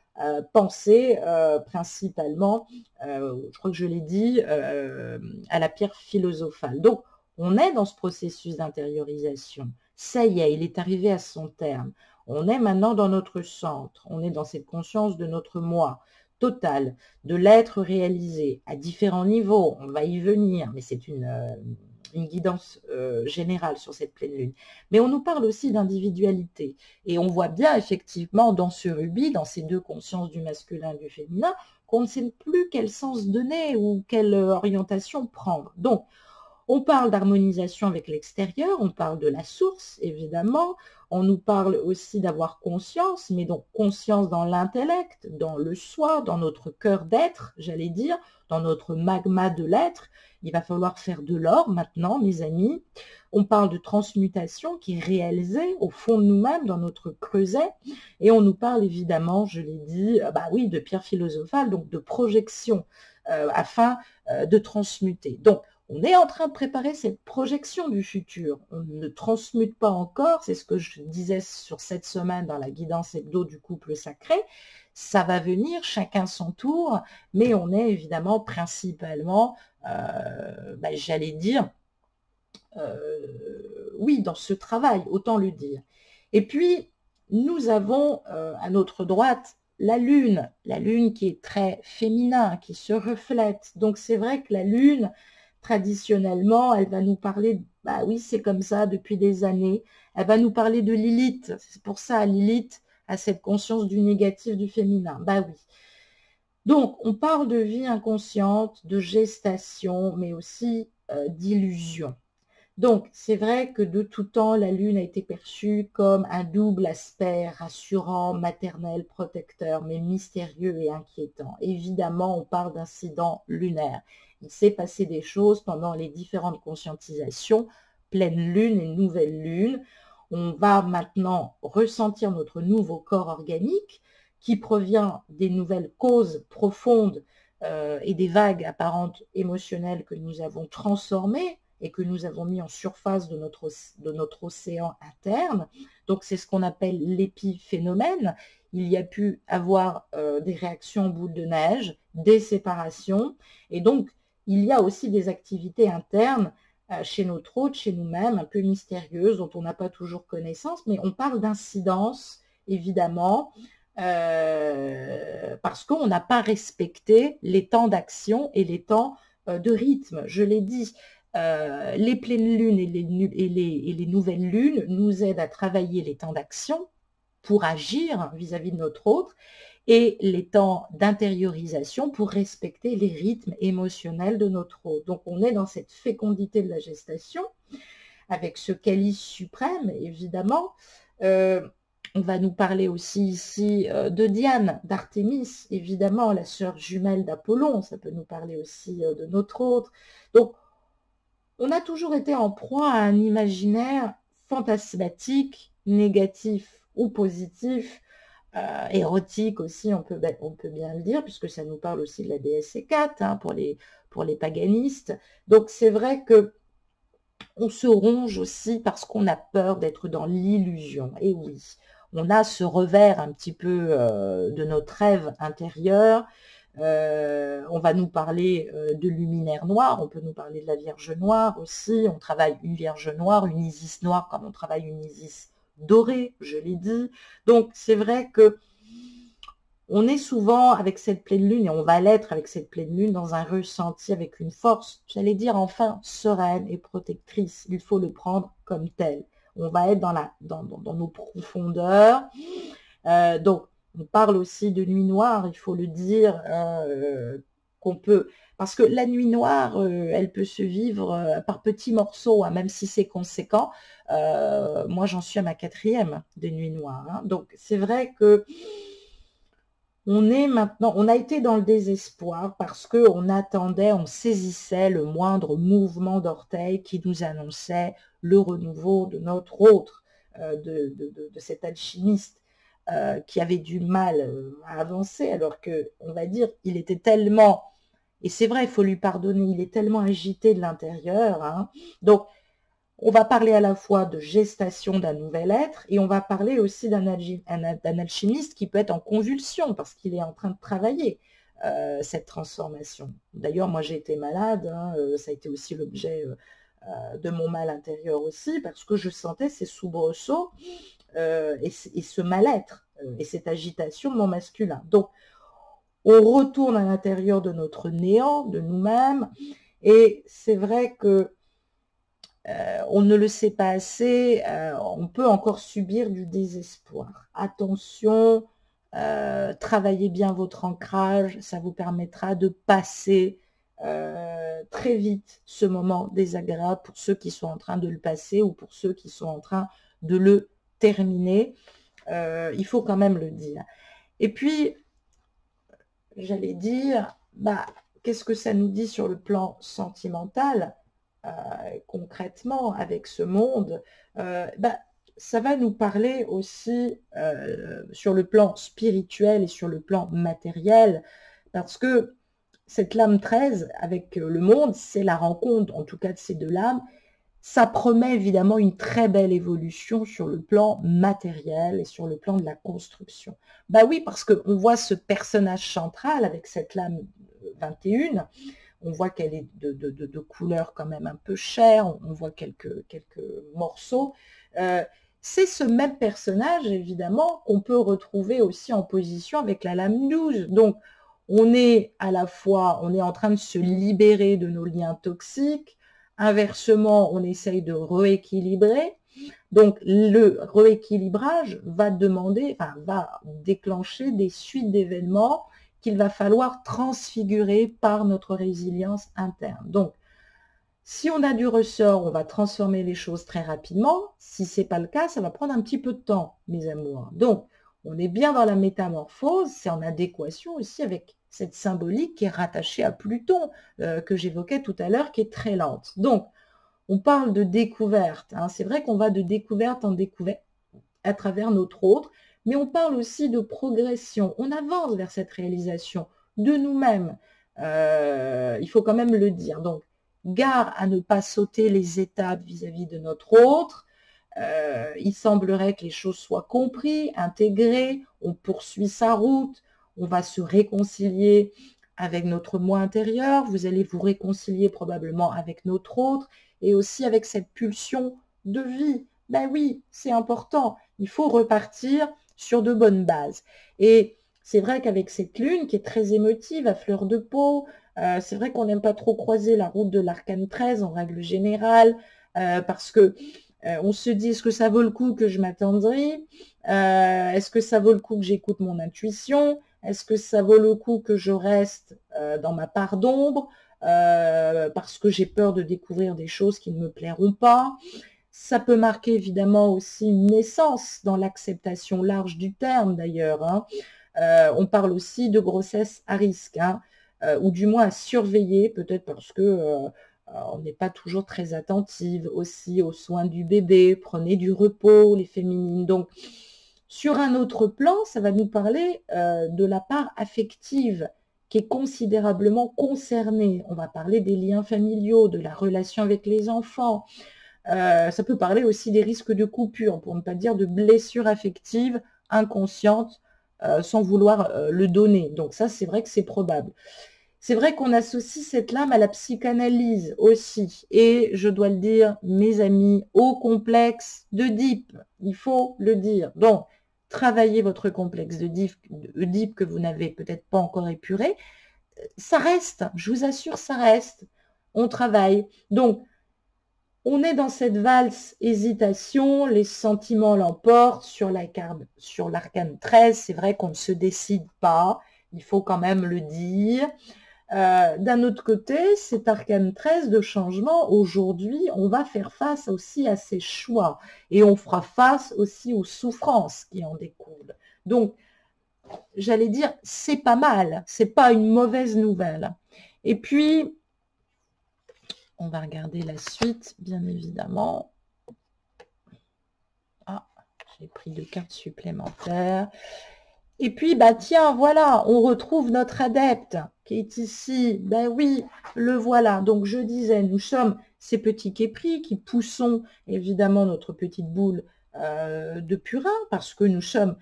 penser principalement, je crois que je l'ai dit, à la pierre philosophale. Donc, on est dans ce processus d'intériorisation. Ça y est, il est arrivé à son terme. On est maintenant dans notre centre. On est dans cette conscience de notre moi total, de l'être réalisé à différents niveaux. On va y venir, mais c'est une guidance générale sur cette pleine lune. Mais on nous parle aussi d'individualité. Et on voit bien effectivement dans ce rubis, dans ces deux consciences du masculin et du féminin, qu'on ne sait plus quel sens donner ou quelle orientation prendre. Donc, on parle d'harmonisation avec l'extérieur, on parle de la source, évidemment. On nous parle aussi d'avoir conscience, mais donc conscience dans l'intellect, dans le soi, dans notre cœur d'être, j'allais dire, dans notre magma de l'être. Il va falloir faire de l'or maintenant, mes amis. On parle de transmutation qui est réalisée au fond de nous-mêmes, dans notre creuset. Et on nous parle évidemment, je l'ai dit, bah oui, de pierre philosophale, donc de projection, afin de transmuter. Donc, on est en train de préparer cette projection du futur. On ne transmute pas encore, c'est ce que je disais sur cette semaine dans la guidance hebdo du couple sacré. Ça va venir, chacun son tour, mais on est évidemment principalement, j'allais dire, oui, dans ce travail, autant le dire. Et puis, nous avons à notre droite la lune qui est très féminin, qui se reflète. Donc, c'est vrai que la lune, traditionnellement, elle va nous parler, bah oui, c'est comme ça depuis des années, elle va nous parler de Lilith. C'est pour ça, Lilith a cette conscience du négatif, du féminin. Bah oui. Donc, on parle de vie inconsciente, de gestation, mais aussi d'illusion. Donc, c'est vrai que de tout temps, la Lune a été perçue comme un double aspect rassurant, maternel, protecteur, mais mystérieux et inquiétant. Évidemment, on parle d'incidents lunaires. Il s'est passé des choses pendant les différentes conscientisations, pleine Lune et nouvelle Lune. On va maintenant ressentir notre nouveau corps organique qui provient des nouvelles causes profondes et des vagues apparentes émotionnelles que nous avons transformées et que nous avons mis en surface de notre océan interne. Donc, c'est ce qu'on appelle l'épiphénomène. Il y a pu avoir des réactions boule de neige, des séparations, et donc, il y a aussi des activités internes chez notre hôte, chez nous-mêmes, un peu mystérieuses, dont on n'a pas toujours connaissance, mais on parle d'incidence, évidemment, parce qu'on n'a pas respecté les temps d'action et les temps de rythme. Je l'ai dit, les pleines lunes et les nouvelles lunes nous aident à travailler les temps d'action pour agir vis-à-vis de notre autre et les temps d'intériorisation pour respecter les rythmes émotionnels de notre autre. Donc on est dans cette fécondité de la gestation avec ce calice suprême, évidemment. On va nous parler aussi ici de Diane, d'Artémis, évidemment, la sœur jumelle d'Apollon. Ça peut nous parler aussi de notre autre. Donc, on a toujours été en proie à un imaginaire fantasmatique, négatif ou positif, érotique aussi, on peut bien le dire, puisque ça nous parle aussi de la déesse Hécate, hein, pour les paganistes. Donc c'est vrai que on se ronge aussi parce qu'on a peur d'être dans l'illusion. Et oui, on a ce revers un petit peu de notre rêve intérieur. On va nous parler de luminaire noir, on peut nous parler de la Vierge noire aussi. On travaille une Vierge noire, une Isis noire, comme on travaille une Isis dorée, je l'ai dit. Donc c'est vrai que on est souvent avec cette pleine lune, et on va l'être avec cette pleine lune, dans un ressenti avec une force, j'allais dire enfin, sereine et protectrice. Il faut le prendre comme tel. On va être dans nos profondeurs. Donc, on parle aussi de nuit noire, il faut le dire, qu'on peut... Parce que la nuit noire, elle peut se vivre par petits morceaux, hein, même si c'est conséquent. Moi, j'en suis à ma 4e de nuit noire. Hein. Donc, c'est vrai que on est maintenant, on a été dans le désespoir parce qu'on attendait, on saisissait le moindre mouvement d'orteil qui nous annonçait le renouveau de notre autre, de cet alchimiste qui avait du mal à avancer, alors que, on va dire, il était tellement, et c'est vrai, il faut lui pardonner, il est tellement agité de l'intérieur. Hein. Donc, on va parler à la fois de gestation d'un nouvel être et on va parler aussi d'un alchimiste qui peut être en convulsion parce qu'il est en train de travailler cette transformation. D'ailleurs, moi j'ai été malade, hein, ça a été aussi l'objet de mon mal intérieur aussi parce que je sentais ces soubresauts et ce mal-être et cette agitation de mon masculin. Donc, on retourne à l'intérieur de notre néant, de nous-mêmes, et c'est vrai que on ne le sait pas assez, on peut encore subir du désespoir. Attention, travaillez bien votre ancrage, ça vous permettra de passer très vite ce moment désagréable pour ceux qui sont en train de le passer ou pour ceux qui sont en train de le terminer. Il faut quand même le dire. Et puis, j'allais dire, bah, qu'est-ce que ça nous dit sur le plan sentimental ? Concrètement avec ce monde, ça va nous parler aussi sur le plan spirituel et sur le plan matériel, parce que cette lame 13 avec le monde, c'est la rencontre, en tout cas de ces deux lames, ça promet évidemment une très belle évolution sur le plan matériel et sur le plan de la construction. Bah oui, parce qu'on voit ce personnage central avec cette lame 21, on voit qu'elle est de couleur quand même un peu chère, on voit quelques morceaux. C'est ce même personnage, évidemment, qu'on peut retrouver aussi en position avec la lame 12. Donc, on est à la fois, on est en train de se libérer de nos liens toxiques. Inversement, on essaye de rééquilibrer. Donc, le rééquilibrage va déclencher des suites d'événements qu'il va falloir transfigurer par notre résilience interne. Donc, Si on a du ressort, on va transformer les choses très rapidement. Si ce n'est pas le cas, ça va prendre un petit peu de temps, mes amours. Donc, on est bien dans la métamorphose, c'est en adéquation aussi avec cette symbolique qui est rattachée à Pluton, que j'évoquais tout à l'heure, qui est très lente. Donc, on parle de découverte. Hein. C'est vrai qu'on va de découverte en découverte à travers notre autre, mais on parle aussi de progression. On avance vers cette réalisation de nous-mêmes. Il faut quand même le dire. Donc, gare à ne pas sauter les étapes vis-à-vis de notre autre. Il semblerait que les choses soient comprises, intégrées, on poursuit sa route, on va se réconcilier avec notre moi intérieur, vous allez vous réconcilier probablement avec notre autre, et aussi avec cette pulsion de vie. Ben oui, c'est important, il faut repartir sur de bonnes bases. Et c'est vrai qu'avec cette lune qui est très émotive, à fleur de peau, c'est vrai qu'on n'aime pas trop croiser la route de l'arcane 13 en règle générale, parce que on se dit, est-ce que ça vaut le coup que je m'attendris? Est-ce que ça vaut le coup que j'écoute mon intuition? Est-ce que ça vaut le coup que je reste dans ma part d'ombre parce que j'ai peur de découvrir des choses qui ne me plairont pas? Ça peut marquer évidemment aussi une naissance dans l'acceptation large du terme d'ailleurs. Hein. On parle aussi de grossesse à risque, hein, ou du moins à surveiller, peut-être parce que on n'est pas toujours très attentive aussi aux soins du bébé, prenez du repos, les féminines. Donc, sur un autre plan, ça va nous parler de la part affective qui est considérablement concernée. On va parler des liens familiaux, de la relation avec les enfants. Ça peut parler aussi des risques de coupure, pour ne pas dire de blessures affectives inconscientes, sans vouloir le donner. Donc ça, c'est vrai que c'est probable. C'est vrai qu'on associe cette lame à la psychanalyse aussi. Et je dois le dire, mes amis, au complexe d'Oedipe. Il faut le dire. Donc, travaillez votre complexe d'Oedipe que vous n'avez peut-être pas encore épuré. Ça reste, je vous assure, ça reste. On travaille. Donc, on est dans cette valse hésitation, les sentiments l'emportent sur l'arcane 13. C'est vrai qu'on ne se décide pas, il faut quand même le dire. D'un autre côté, cet arcane 13 de changement, aujourd'hui, on va faire face aussi à ces choix et on fera face aussi aux souffrances qui en découlent. Donc, j'allais dire, c'est pas mal, c'est pas une mauvaise nouvelle. Et puis, on va regarder la suite, bien évidemment. Ah, j'ai pris 2 cartes supplémentaires. Et puis, bah tiens, voilà, on retrouve notre adepte qui est ici. Ben oui, le voilà. Donc, je disais, nous sommes ces petits képris qui poussons évidemment notre petite boule de purin parce que nous sommes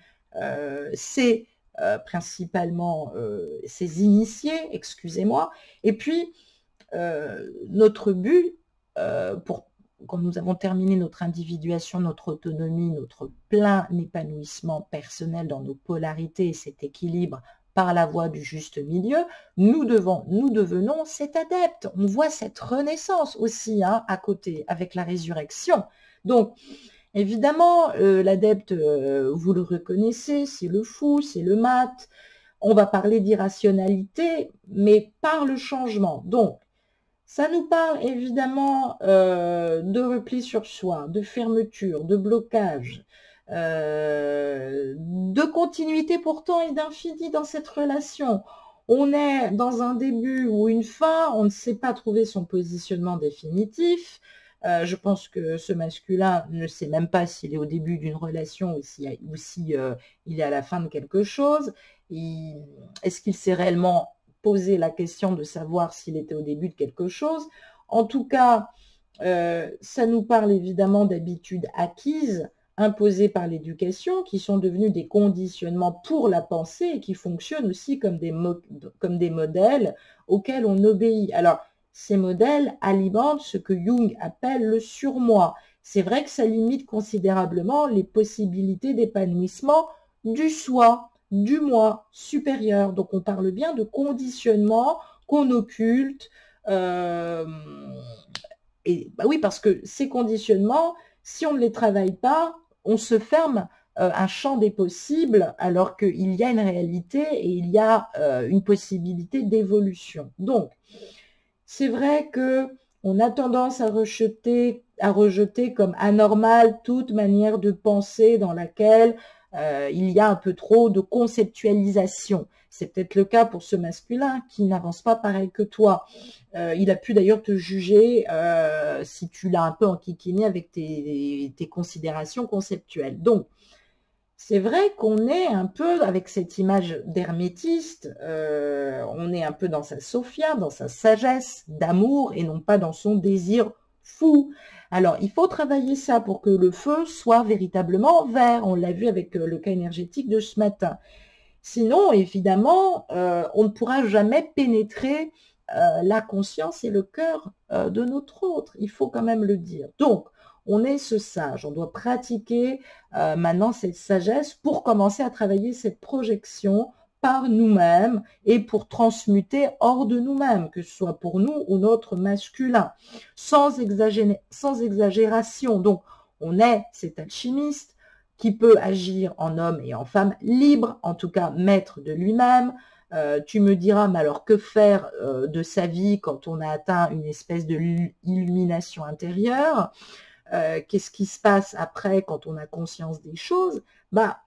principalement ces initiés, excusez-moi. Et puis, notre but, quand nous avons terminé notre individuation, notre autonomie, notre plein épanouissement personnel dans nos polarités et cet équilibre par la voie du juste milieu, nous devenons cet adepte. On voit cette renaissance aussi hein, à côté avec la résurrection. Donc, évidemment, l'adepte, vous le reconnaissez, c'est le fou, c'est le mat. On va parler d'irrationalité, mais par le changement. Donc, ça nous parle évidemment de repli sur soi, de fermeture, de blocage, de continuité pourtant et d'infini dans cette relation. On est dans un début ou une fin, on ne sait pas trouver son positionnement définitif. Je pense que ce masculin ne sait même pas s'il est au début d'une relation ou si il est à la fin de quelque chose. Est-ce qu'il s'est réellement poser la question de savoir s'il était au début de quelque chose. En tout cas, ça nous parle évidemment d'habitudes acquises, imposées par l'éducation, qui sont devenues des conditionnements pour la pensée et qui fonctionnent aussi comme des modèles auxquels on obéit. Alors, ces modèles alimentent ce que Jung appelle le surmoi. C'est vrai que ça limite considérablement les possibilités d'épanouissement du soi, du moi supérieur. Donc, on parle bien de conditionnement qu'on occulte. Et bah oui, parce que ces conditionnements, si on ne les travaille pas, on se ferme un champ des possibles alors qu'il y a une réalité et il y a une possibilité d'évolution. Donc, c'est vrai que On a tendance à rejeter comme anormal toute manière de penser dans laquelle il y a un peu trop de conceptualisation. C'est peut-être le cas pour ce masculin qui n'avance pas pareil que toi. Il a pu d'ailleurs te juger si tu l'as un peu enquiquiné avec tes considérations conceptuelles. Donc, c'est vrai qu'on est un peu, avec cette image d'hermétiste, on est un peu dans sa Sophia, dans sa sagesse d'amour, et non pas dans son désir fou. Alors, il faut travailler ça pour que le feu soit véritablement vert. On l'a vu avec le cas énergétique de ce matin. Sinon, évidemment, on ne pourra jamais pénétrer la conscience et le cœur de notre autre. Il faut quand même le dire. Donc, on est ce sage. On doit pratiquer maintenant cette sagesse pour commencer à travailler cette projection par nous-mêmes et pour transmuter hors de nous-mêmes, que ce soit pour nous ou notre masculin, sans exagération. Donc, on est cet alchimiste qui peut agir en homme et en femme libre, en tout cas maître de lui-même. Tu me diras, mais alors que faire de sa vie quand on a atteint une espèce de illumination intérieure? Qu'est-ce qui se passe après quand on a conscience des choses? Bah,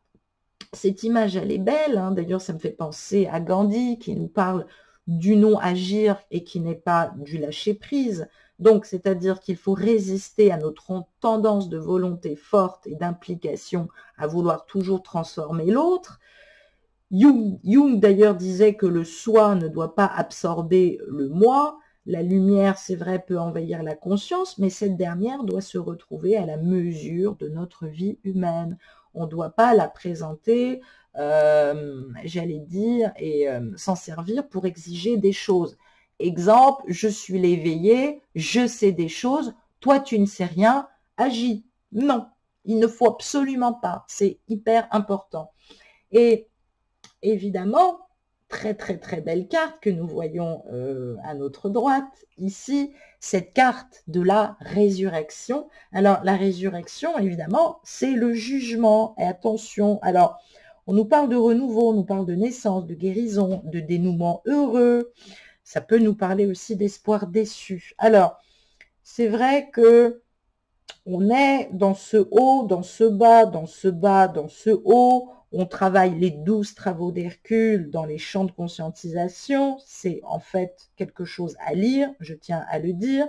cette image, elle est belle, hein. D'ailleurs, ça me fait penser à Gandhi qui nous parle du non-agir et qui n'est pas du lâcher-prise. Donc, c'est-à-dire qu'il faut résister à notre tendance de volonté forte et d'implication à vouloir toujours transformer l'autre. Jung d'ailleurs disait que le soi ne doit pas absorber le moi. La lumière, c'est vrai, peut envahir la conscience, mais cette dernière doit se retrouver à la mesure de notre vie humaine. On ne doit pas la présenter, j'allais dire, et s'en servir pour exiger des choses. Exemple, je suis l'éveillé, je sais des choses, toi tu ne sais rien, agis. Non, il ne faut absolument pas, c'est hyper important. Et évidemment, très très très belle carte que nous voyons à notre droite, ici, cette carte de la résurrection. Alors, la résurrection, évidemment, c'est le jugement. Et attention, alors, on nous parle de renouveau, on nous parle de naissance, de guérison, de dénouement heureux. Ça peut nous parler aussi d'espoir déçu. Alors, c'est vrai que on est dans ce haut, dans ce bas, dans ce bas, dans ce haut. On travaille les 12 travaux d'Hercule dans les champs de conscientisation. C'est en fait quelque chose à lire, je tiens à le dire.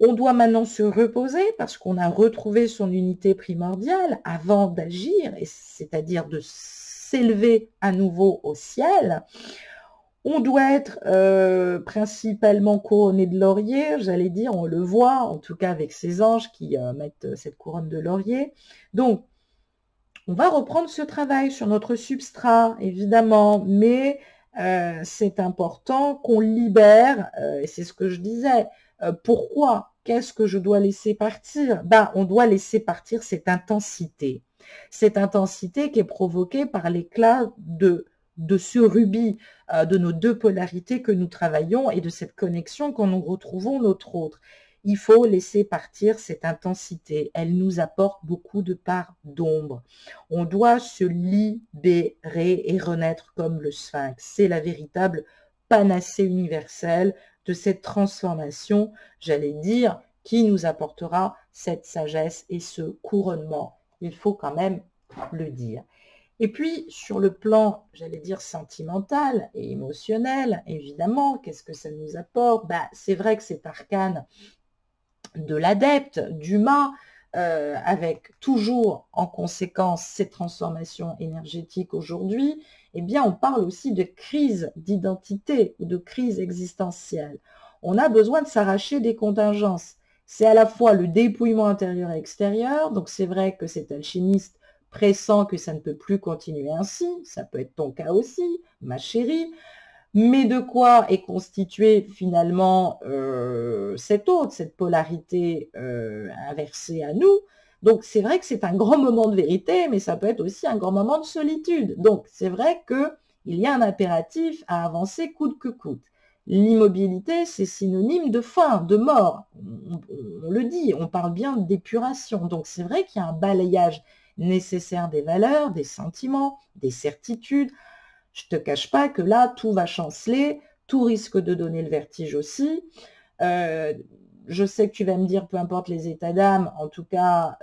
On doit maintenant se reposer parce qu'on a retrouvé son unité primordiale avant d'agir, c'est-à-dire de s'élever à nouveau au ciel. On doit être principalement couronné de laurier, j'allais dire, on le voit, en tout cas avec ces anges qui mettent cette couronne de laurier. Donc, on va reprendre ce travail sur notre substrat, évidemment, mais c'est important qu'on libère, et c'est ce que je disais. Pourquoi? Qu'est-ce que je dois laisser partir? Ben, on doit laisser partir cette intensité qui est provoquée par l'éclat de ce rubis, de nos deux polarités que nous travaillons et de cette connexion quand nous retrouvons notre autre. Il faut laisser partir cette intensité. Elle nous apporte beaucoup de parts d'ombre. On doit se libérer et renaître comme le sphinx. C'est la véritable panacée universelle de cette transformation, j'allais dire, qui nous apportera cette sagesse et ce couronnement. Il faut quand même le dire. Et puis, sur le plan, j'allais dire, sentimental et émotionnel, évidemment, qu'est-ce que ça nous apporte? Bah, c'est vrai que cet arcane de l'adepte, du mât, avec toujours en conséquence ces transformations énergétiques aujourd'hui, eh bien, on parle aussi de crise d'identité ou de crise existentielle. On a besoin de s'arracher des contingences. C'est à la fois le dépouillement intérieur et extérieur, donc c'est vrai que cet alchimiste pressent que ça ne peut plus continuer ainsi, ça peut être ton cas aussi, ma chérie, mais de quoi est constituée finalement cette polarité inversée à nous? Donc c'est vrai que c'est un grand moment de vérité, mais ça peut être aussi un grand moment de solitude. Donc c'est vrai qu'il y a un impératif à avancer coûte que coûte. L'immobilité, c'est synonyme de fin, de mort. On le dit, on parle bien d'épuration. Donc c'est vrai qu'il y a un balayage nécessaire des valeurs, des sentiments, des certitudes. Je ne te cache pas que là, tout va chanceler, tout risque de donner le vertige aussi. je sais que tu vas me dire, peu importe les états d'âme, en tout cas,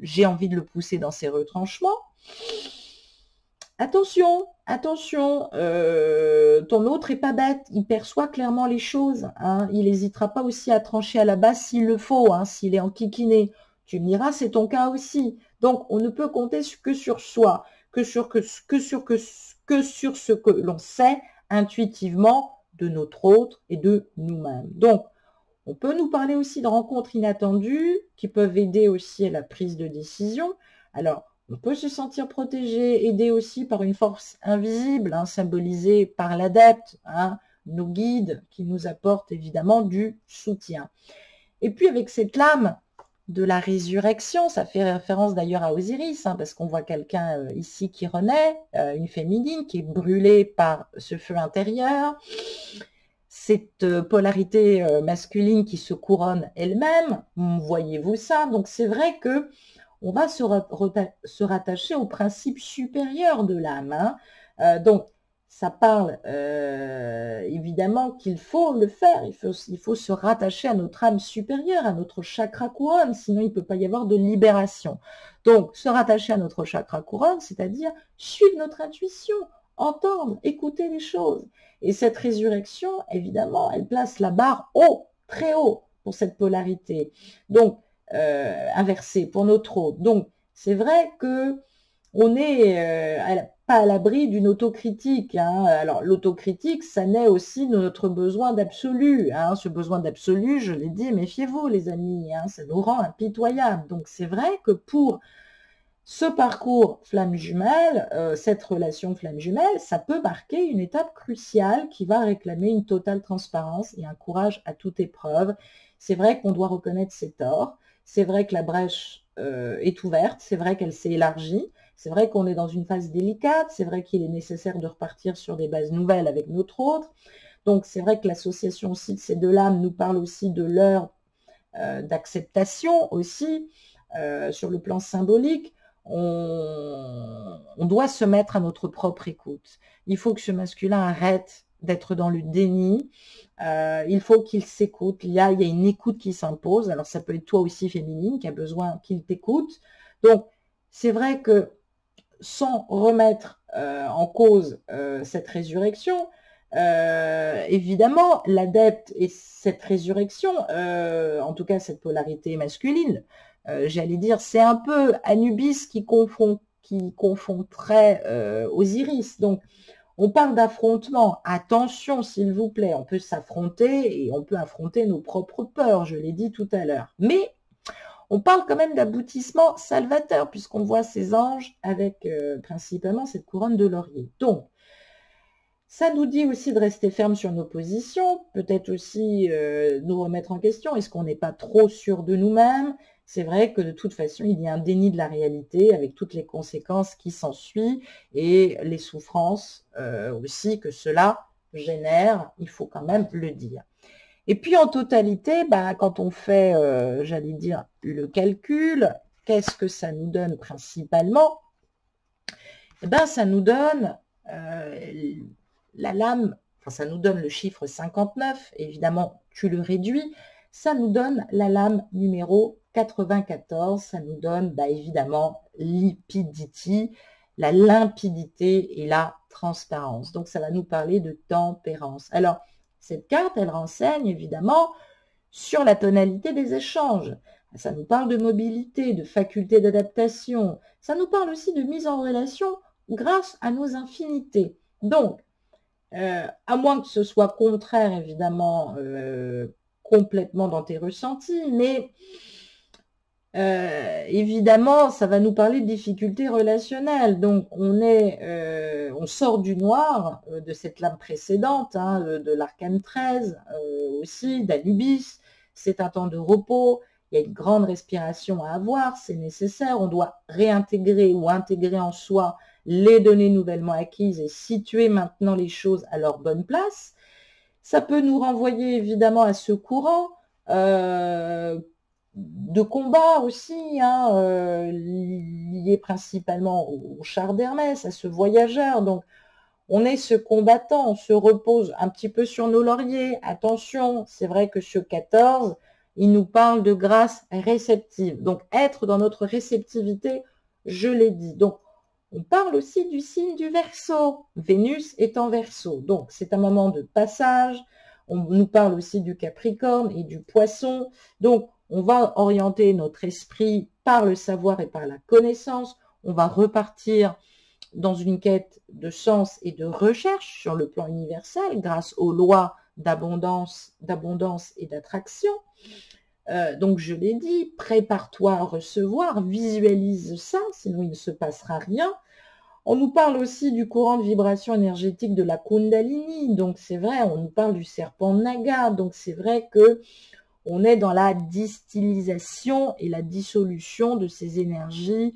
j'ai envie de le pousser dans ses retranchements. Attention, attention, ton autre est pas bête, il perçoit clairement les choses, hein. Il n'hésitera pas aussi à trancher à la base s'il le faut, hein, s'il est enquiquiné. Tu me diras, c'est ton cas aussi. Donc, on ne peut compter que sur soi, que sur ce que l'on sait intuitivement de notre autre et de nous-mêmes. Donc, on peut nous parler aussi de rencontres inattendues qui peuvent aider aussi à la prise de décision. Alors, on peut se sentir protégé, aidé aussi par une force invisible, hein, symbolisée par l'adepte, hein, nos guides qui nous apportent évidemment du soutien. Et puis avec cette lame de la résurrection, ça fait référence d'ailleurs à Osiris, hein, parce qu'on voit quelqu'un ici qui renaît, une féminine qui est brûlée par ce feu intérieur, cette polarité masculine qui se couronne elle-même, voyez-vous ça? Donc c'est vrai que on va se rattacher au principe supérieur de l'âme, hein. Donc, ça parle évidemment qu'il faut le faire, il faut se rattacher à notre âme supérieure, à notre chakra couronne, sinon il ne peut pas y avoir de libération. Donc, se rattacher à notre chakra couronne, c'est-à-dire suivre notre intuition, entendre, écouter les choses. Et cette résurrection, évidemment, elle place la barre haut, très haut pour cette polarité. Donc, inversé pour notre autre. Donc, c'est vrai que on n'est pas à l'abri d'une autocritique, hein. Alors, l'autocritique, ça naît aussi de notre besoin d'absolu, hein. Ce besoin d'absolu, je l'ai dit, méfiez-vous, les amis, hein, ça nous rend impitoyables. Donc, c'est vrai que pour ce parcours flamme jumelle, cette relation flamme jumelle, ça peut marquer une étape cruciale qui va réclamer une totale transparence et un courage à toute épreuve. C'est vrai qu'on doit reconnaître ses torts, c'est vrai que la brèche est ouverte, c'est vrai qu'elle s'est élargie, c'est vrai qu'on est dans une phase délicate, c'est vrai qu'il est nécessaire de repartir sur des bases nouvelles avec notre autre. Donc c'est vrai que l'association aussi de ces deux lames nous parle aussi de l'heure d'acceptation aussi, sur le plan symbolique. On doit se mettre à notre propre écoute. Il faut que ce masculin arrête d'être dans le déni. Il faut qu'il s'écoute. Il y a une écoute qui s'impose. Alors, ça peut être toi aussi féminine qui a besoin qu'il t'écoute. Donc, c'est vrai que sans remettre en cause cette résurrection, évidemment, l'adepte et cette résurrection, en tout cas cette polarité masculine, j'allais dire, c'est un peu Anubis qui confronterait Osiris. Donc, on parle d'affrontement. Attention, s'il vous plaît, on peut s'affronter et on peut affronter nos propres peurs, je l'ai dit tout à l'heure. Mais on parle quand même d'aboutissement salvateur, puisqu'on voit ces anges avec principalement cette couronne de laurier. Donc, ça nous dit aussi de rester ferme sur nos positions, peut-être aussi nous remettre en question. Est-ce qu'on n'est pas trop sûr de nous-mêmes? C'est vrai que de toute façon, il y a un déni de la réalité avec toutes les conséquences qui s'ensuivent et les souffrances aussi que cela génère, il faut quand même le dire. Et puis en totalité, bah, quand on fait, j'allais dire, le calcul, qu'est-ce que ça nous donne principalement? Eh ben, ça nous donne la lame, enfin ça nous donne le chiffre 59, évidemment tu le réduis, ça nous donne la lame numéro 94, ça nous donne bah, évidemment limpidity, la limpidité et la transparence. Donc ça va nous parler de tempérance. Alors cette carte, elle renseigne évidemment sur la tonalité des échanges. Ça nous parle de mobilité, de faculté d'adaptation. Ça nous parle aussi de mise en relation grâce à nos infinités. Donc, à moins que ce soit contraire, évidemment, complètement dans tes ressentis, mais évidemment, ça va nous parler de difficultés relationnelles. Donc, on sort du noir, de cette lame précédente, hein, de l'arcane 13, aussi, d'Anubis. C'est un temps de repos, il y a une grande respiration à avoir, c'est nécessaire. On doit réintégrer ou intégrer en soi les données nouvellement acquises et situer maintenant les choses à leur bonne place. Ça peut nous renvoyer évidemment à ce courant de combat aussi, hein, lié principalement au char d'Hermès, à ce voyageur. Donc, On est ce combattant, on se repose un petit peu sur nos lauriers. Attention, c'est vrai que ce 14, il nous parle de grâce réceptive. Donc, être dans notre réceptivité, je l'ai dit. Donc, on parle aussi du signe du Verseau. Vénus est en Verseau. Donc, c'est un moment de passage. On nous parle aussi du Capricorne et du Poisson. Donc, on va orienter notre esprit par le savoir et par la connaissance. On va repartir dans une quête de sens et de recherche sur le plan universel grâce aux lois d'abondance et d'attraction. Donc, je l'ai dit, prépare-toi à recevoir, visualise ça, sinon il ne se passera rien. On nous parle aussi du courant de vibration énergétique de la Kundalini, donc c'est vrai, on nous parle du serpent Naga, donc c'est vrai que on est dans la distillisation et la dissolution de ces énergies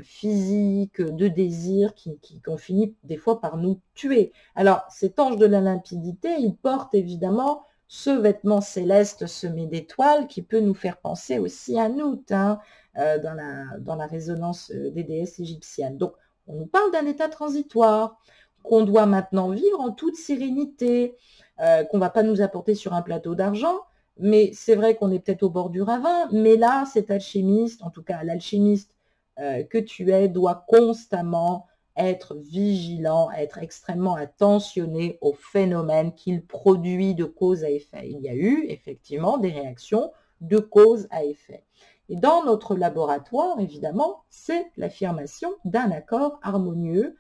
physiques, de désir, qui ont fini des fois par nous tuer. Alors, cet ange de la limpidité, il porte évidemment ce vêtement céleste semé d'étoiles qui peut nous faire penser aussi à Nout, hein, dans la résonance des déesses égyptiennes. Donc, on nous parle d'un état transitoire qu'on doit maintenant vivre en toute sérénité, qu'on ne va pas nous apporter sur un plateau d'argent, mais c'est vrai qu'on est peut-être au bord du ravin, mais là, cet alchimiste, en tout cas l'alchimiste que tu es, doit constamment être vigilant, être extrêmement attentionné aux phénomènes qu'il produit de cause à effet. Il y a eu effectivement des réactions de cause à effet. Et dans notre laboratoire, évidemment, c'est l'affirmation d'un accord harmonieux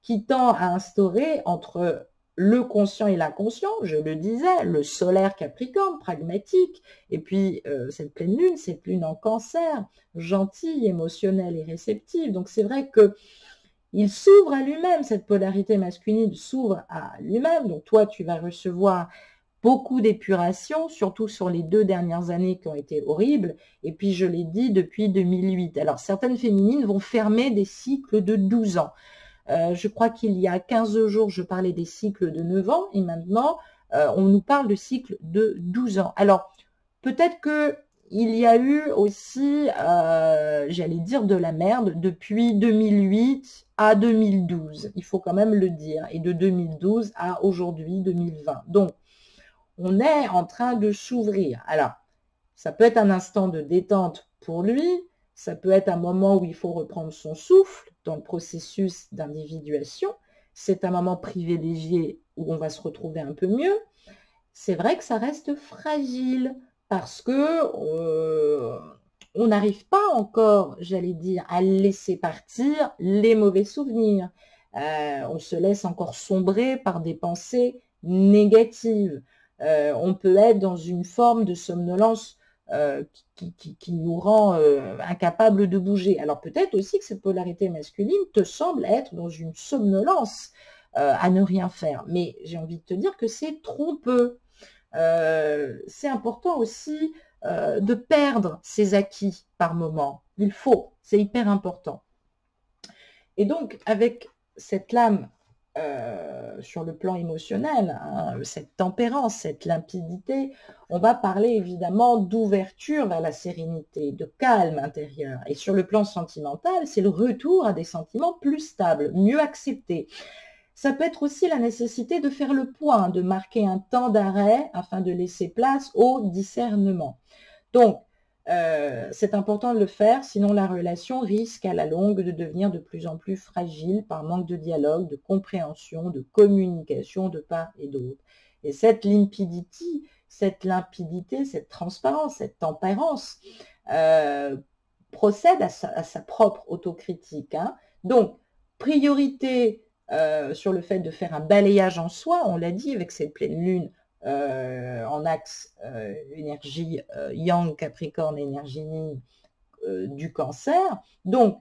qui tend à instaurer entre le conscient et l'inconscient, je le disais, le solaire Capricorne, pragmatique, et puis cette lune en Cancer, gentille, émotionnelle et réceptive. Donc c'est vrai que il s'ouvre à lui-même, cette polarité masculine s'ouvre à lui-même. Donc toi, tu vas recevoir beaucoup d'épuration, surtout sur les 2 dernières années qui ont été horribles. Et puis, je l'ai dit, depuis 2008. Alors, certaines féminines vont fermer des cycles de 12 ans. Je crois qu'il y a 15 jours, je parlais des cycles de 9 ans. Et maintenant, on nous parle de cycles de 12 ans. Alors, peut-être que il y a eu aussi, j'allais dire, de la merde depuis 2008 à 2012. Il faut quand même le dire. Et de 2012 à aujourd'hui, 2020. Donc, on est en train de s'ouvrir. Alors, ça peut être un instant de détente pour lui, ça peut être un moment où il faut reprendre son souffle dans le processus d'individuation. C'est un moment privilégié où on va se retrouver un peu mieux. C'est vrai que ça reste fragile parce que on n'arrive pas encore, j'allais dire, à laisser partir les mauvais souvenirs. On se laisse encore sombrer par des pensées négatives. On peut être dans une forme de somnolence qui nous rend incapables de bouger. Alors peut-être aussi que cette polarité masculine te semble être dans une somnolence à ne rien faire. Mais j'ai envie de te dire que c'est trompeux. C'est important aussi de perdre ses acquis par moment. Il faut, c'est hyper important. Et donc, avec cette lame sur le plan émotionnel, hein, cette tempérance, cette limpidité, on va parler évidemment d'ouverture vers la sérénité, de calme intérieur. Et sur le plan sentimental, c'est le retour à des sentiments plus stables, mieux acceptés. Ça peut être aussi la nécessité de faire le point, de marquer un temps d'arrêt afin de laisser place au discernement. Donc, c'est important de le faire, sinon la relation risque à la longue de devenir de plus en plus fragile par manque de dialogue, de compréhension, de communication de part et d'autre. Et cette limpidité, cette transparence, cette tempérance procède à sa propre autocritique, hein. Donc, priorité sur le fait de faire un balayage en soi, on l'a dit avec cette pleine lune en axe énergie Yang, Capricorne, énergie Yin du Cancer. Donc,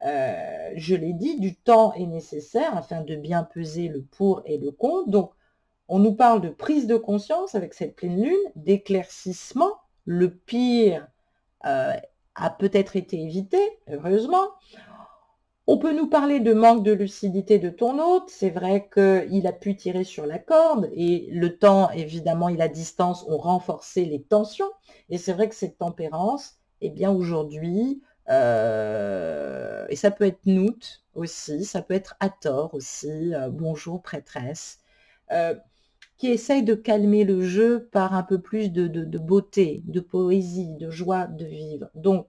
je l'ai dit, du temps est nécessaire afin de bien peser le pour et le contre. Donc, on nous parle de prise de conscience avec cette pleine lune, d'éclaircissement. Le pire a peut-être été évité, heureusement. On peut nous parler de manque de lucidité de ton hôte. C'est vrai qu'il a pu tirer sur la corde et le temps, évidemment, et la distance ont renforcé les tensions. Et c'est vrai que cette tempérance, eh bien aujourd'hui, et ça peut être Nout aussi, ça peut être Hathor aussi, bonjour prêtresse, qui essaye de calmer le jeu par un peu plus de beauté, de poésie, de joie de vivre. Donc,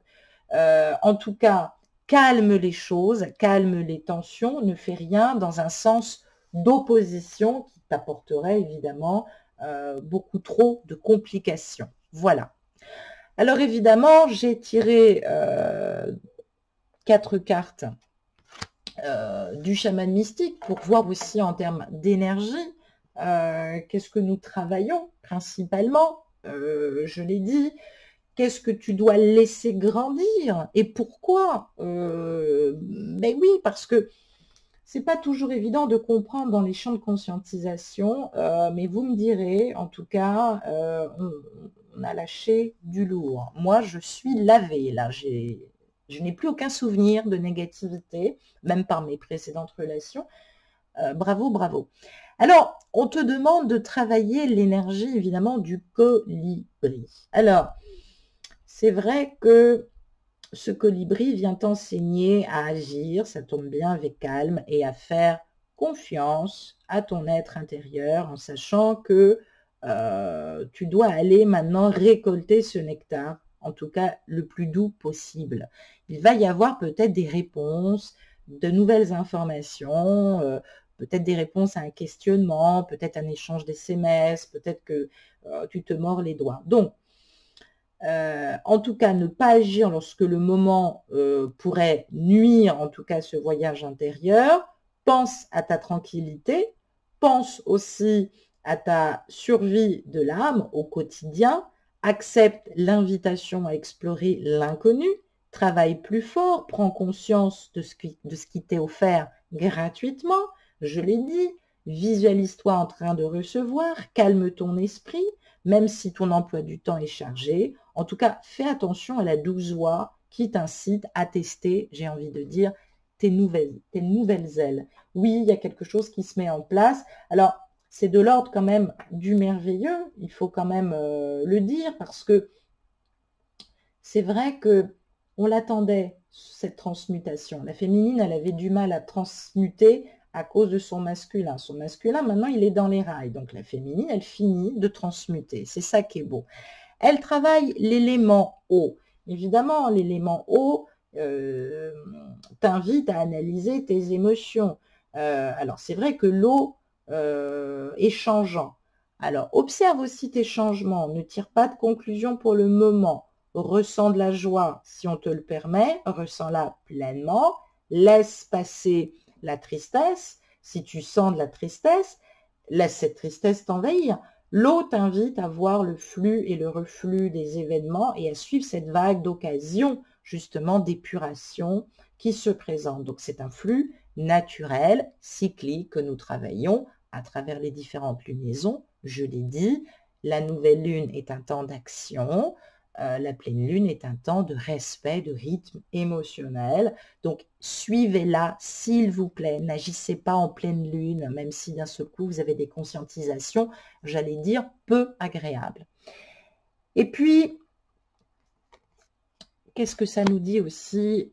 en tout cas, calme les choses, calme les tensions, ne fais rien dans un sens d'opposition qui t'apporterait évidemment beaucoup trop de complications. Voilà. Alors évidemment, j'ai tiré 4 cartes du chaman mystique pour voir aussi en termes d'énergie qu'est-ce que nous travaillons principalement. Je l'ai dit, qu'est-ce que tu dois laisser grandir et pourquoi ben oui, parce que c'est pas toujours évident de comprendre dans les champs de conscientisation, mais vous me direz, en tout cas, on a lâché du lourd. Moi, je suis lavée, là. Je n'ai plus aucun souvenir de négativité, même par mes précédentes relations. Bravo, bravo. Alors, on te demande de travailler l'énergie, évidemment, du colibri. Alors, c'est vrai que ce colibri vient t'enseigner à agir, ça tombe bien, avec calme, et à faire confiance à ton être intérieur en sachant que tu dois aller maintenant récolter ce nectar, en tout cas le plus doux possible. Il va y avoir peut-être des réponses, de nouvelles informations, peut-être des réponses à un questionnement, peut-être un échange d'SMS, peut-être que tu te mords les doigts. Donc, en tout cas, ne pas agir lorsque le moment pourrait nuire, en tout cas, à ce voyage intérieur. Pense à ta tranquillité, pense aussi à ta survie de l'âme au quotidien, accepte l'invitation à explorer l'inconnu, travaille plus fort, prends conscience de ce qui t'est offert gratuitement, je l'ai dit, visualise-toi en train de recevoir, calme ton esprit, même si ton emploi du temps est chargé. En tout cas, fais attention à la douce voix qui t'incite à tester, j'ai envie de dire, tes nouvelles ailes. Oui, il y a quelque chose qui se met en place. Alors, c'est de l'ordre quand même du merveilleux, il faut quand même le dire, parce que c'est vrai que on l'attendait, cette transmutation. La féminine, elle avait du mal à transmuter à cause de son masculin. Son masculin, maintenant, il est dans les rails. Donc, la féminine, elle finit de transmuter. C'est ça qui est beau. Elle travaille l'élément eau. Évidemment, l'élément eau t'invite à analyser tes émotions. Alors, c'est vrai que l'eau est changeant. Alors, observe aussi tes changements. Ne tire pas de conclusion pour le moment. Ressens de la joie si on te le permet. Ressens-la pleinement. Laisse passer la tristesse. Si tu sens de la tristesse, laisse cette tristesse t'envahir. L'eau t'invite à voir le flux et le reflux des événements et à suivre cette vague d'occasion, justement, d'épuration qui se présente. Donc, c'est un flux naturel, cyclique, que nous travaillons à travers les différentes lunaisons. Je l'ai dit, la nouvelle lune est un temps d'action, la pleine lune est un temps de respect, de rythme émotionnel. Donc, suivez-la, s'il vous plaît. N'agissez pas en pleine lune, même si d'un seul coup, vous avez des conscientisations, j'allais dire, peu agréables. Et puis, qu'est-ce que ça nous dit aussi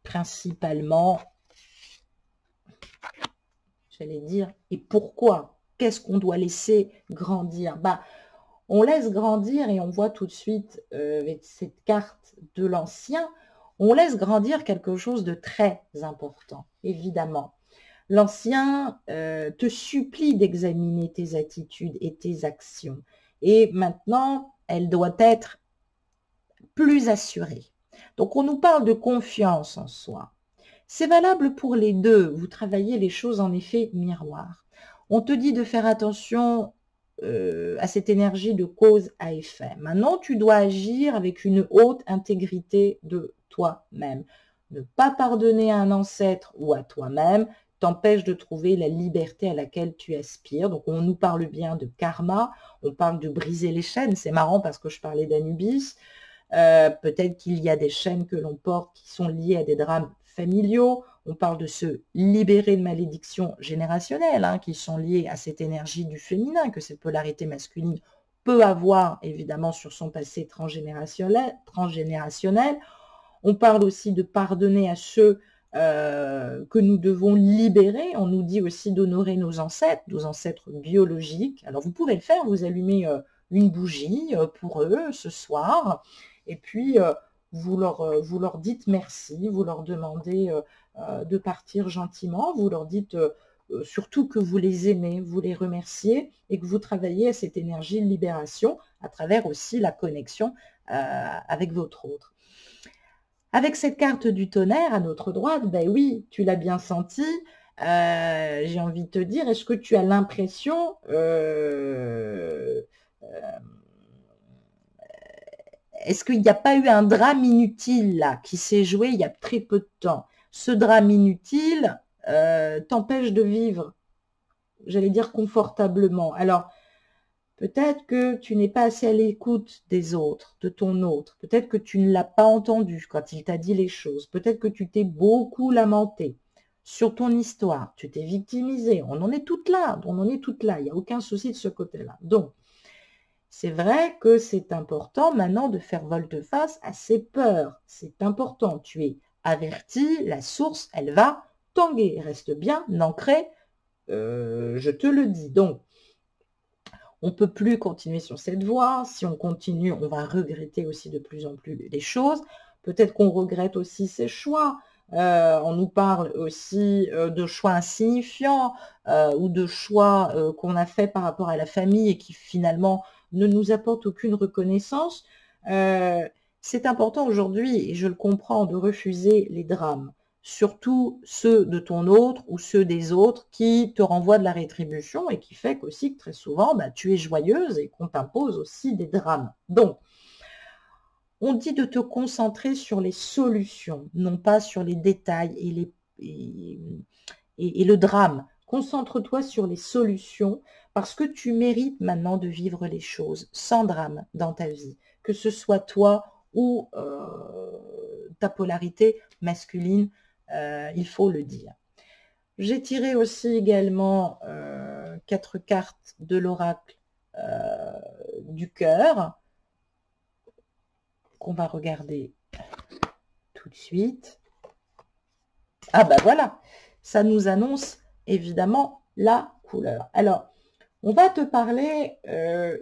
principalement, j'allais dire, et pourquoi? Qu'est-ce qu'on doit laisser grandir? On laisse grandir et on voit tout de suite avec cette carte de l'ancien, on laisse grandir quelque chose de très important, évidemment. L'ancien te supplie d'examiner tes attitudes et tes actions. Et maintenant, elle doit être plus assurée. Donc, on nous parle de confiance en soi. C'est valable pour les deux. Vous travaillez les choses en effet miroir. On te dit de faire attention à cette énergie de cause à effet. Maintenant, tu dois agir avec une haute intégrité de toi-même. Ne pas pardonner à un ancêtre ou à toi-même t'empêche de trouver la liberté à laquelle tu aspires. Donc, on nous parle bien de karma, on parle de briser les chaînes. C'est marrant parce que je parlais d'Anubis. Peut-être qu'il y a des chaînes que l'on porte qui sont liées à des drames familiaux. On parle de se libérer de malédictions générationnelles qui sont liées à cette énergie du féminin que cette polarité masculine peut avoir évidemment sur son passé transgénérationnel. On parle aussi de pardonner à ceux que nous devons libérer. On nous dit aussi d'honorer nos ancêtres biologiques. Alors vous pouvez le faire, vous allumez une bougie pour eux ce soir, et puis vous leur dites merci, vous leur demandez de partir gentiment, vous leur dites surtout que vous les aimez, vous les remerciez et que vous travaillez à cette énergie de libération à travers aussi la connexion avec votre autre. Avec cette carte du tonnerre à notre droite, ben oui, tu l'as bien senti, j'ai envie de te dire, est-ce que tu as l'impression est-ce qu'il n'y a pas eu un drame inutile là qui s'est joué il y a très peu de temps? Ce drame inutile t'empêche de vivre, j'allais dire confortablement. Alors, peut-être que tu n'es pas assez à l'écoute des autres, de ton autre. Peut-être que tu ne l'as pas entendu quand il t'a dit les choses. Peut-être que tu t'es beaucoup lamenté sur ton histoire. Tu t'es victimisé. On en est toutes là. On en est toutes là. Il n'y a aucun souci de ce côté-là. Donc, c'est vrai que c'est important maintenant de faire volte-face à ces peurs. C'est important. Tu es averti. La source, elle va tanguer. Reste bien ancré. Je te le dis. Donc, on ne peut plus continuer sur cette voie. Si on continue, on va regretter aussi de plus en plus les choses. Peut-être qu'on regrette aussi ses choix. On nous parle aussi de choix insignifiants ou de choix qu'on a fait par rapport à la famille et qui finalement ne nous apportent aucune reconnaissance. C'est important aujourd'hui, et je le comprends, de refuser les drames, surtout ceux de ton autre ou ceux des autres qui te renvoient de la rétribution et qui fait qu'aussi que très souvent, bah, tu es joyeuse et qu'on t'impose aussi des drames. Donc, on dit de te concentrer sur les solutions, non pas sur les détails et le drame. Concentre-toi sur les solutions parce que tu mérites maintenant de vivre les choses sans drame dans ta vie, que ce soit toi ou ta polarité masculine, il faut le dire. J'ai tiré aussi également 4 cartes de l'oracle du cœur qu'on va regarder tout de suite. Ah bah voilà, ça nous annonce évidemment la couleur. Alors, on va te parler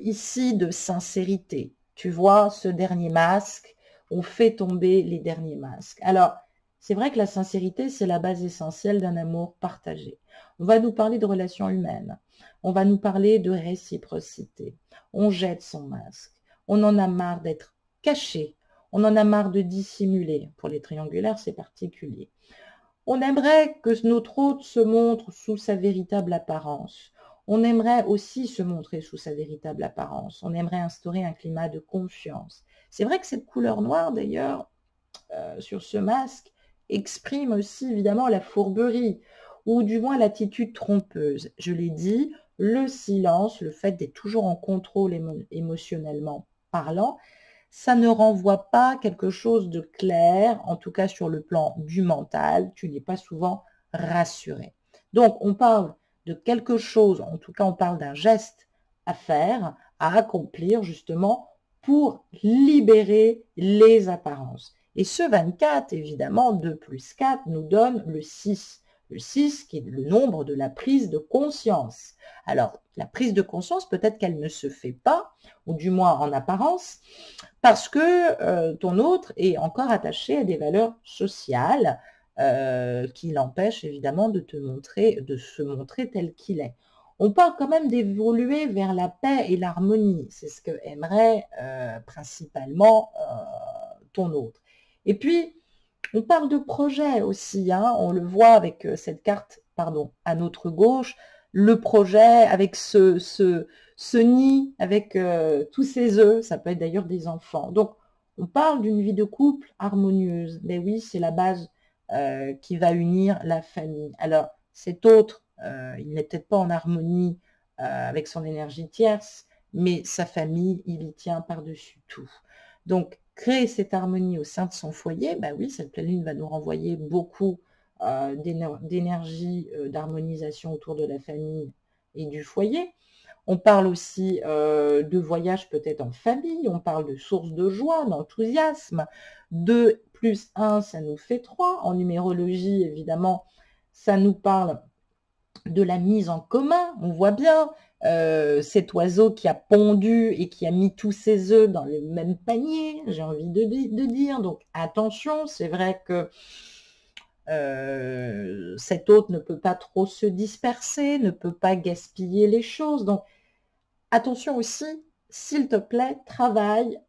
ici de sincérité. Tu vois, ce dernier masque, on fait tomber les derniers masques. Alors, c'est vrai que la sincérité, c'est la base essentielle d'un amour partagé. On va nous parler de relations humaines. On va nous parler de réciprocité. On jette son masque. On en a marre d'être caché. On en a marre de dissimuler. Pour les triangulaires, c'est particulier. On aimerait que notre hôte se montre sous sa véritable apparence. On aimerait aussi se montrer sous sa véritable apparence. On aimerait instaurer un climat de confiance. C'est vrai que cette couleur noire, d'ailleurs, sur ce masque, exprime aussi évidemment la fourberie, ou du moins l'attitude trompeuse. Je l'ai dit, le silence, le fait d'être toujours en contrôle émotionnellement parlant, ça ne renvoie pas quelque chose de clair, en tout cas sur le plan du mental, tu n'es pas souvent rassuré. Donc, on parle de quelque chose, en tout cas, on parle d'un geste à faire, à accomplir, justement, pour libérer les apparences. Et ce 24, évidemment, 2 plus 4 nous donne le 6. Le 6 qui est le nombre de la prise de conscience. Alors, la prise de conscience, peut-être qu'elle ne se fait pas, ou du moins en apparence, parce que ton autre est encore attaché à des valeurs sociales qui l'empêchent évidemment de se montrer tel qu'il est. On parle quand même d'évoluer vers la paix et l'harmonie. C'est ce que aimerait principalement ton autre. Et puis, on parle de projet aussi, hein, on le voit avec cette carte, pardon, à notre gauche, le projet avec ce nid, avec tous ces œufs, ça peut être d'ailleurs des enfants. Donc, on parle d'une vie de couple harmonieuse. Mais oui, c'est la base qui va unir la famille. Alors, cet autre, il n'est peut-être pas en harmonie avec son énergie tierce, mais sa famille, il y tient par-dessus tout. Donc, créer cette harmonie au sein de son foyer, bah oui, cette pleine lune va nous renvoyer beaucoup d'énergie, d'harmonisation autour de la famille et du foyer. On parle aussi de voyage peut-être en famille, on parle de source de joie, d'enthousiasme, de plus 1, ça nous fait 3. En numérologie, évidemment, ça nous parle de la mise en commun. On voit bien cet oiseau qui a pondu et qui a mis tous ses œufs dans le même panier, j'ai envie de dire. Donc attention, c'est vrai que cet hôte ne peut pas trop se disperser, ne peut pas gaspiller les choses. Donc attention aussi, s'il te plaît, travaille,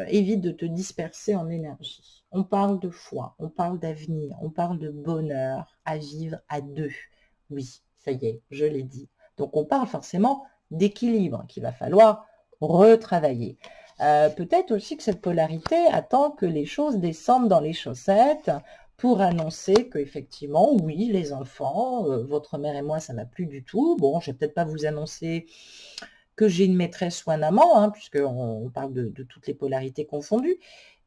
évite de te disperser en énergie. On parle de foi, on parle d'avenir, on parle de bonheur à vivre à deux. Oui, ça y est, je l'ai dit. Donc on parle forcément d'équilibre qu'il va falloir retravailler. Peut-être aussi que cette polarité attend que les choses descendent dans les chaussettes pour annoncer qu'effectivement, oui, les enfants, votre mère et moi, ça ne va plus du tout. Bon, je ne vais peut-être pas vous annoncer que j'ai une maîtresse ou un amant, hein, puisqu'on parle de toutes les polarités confondues.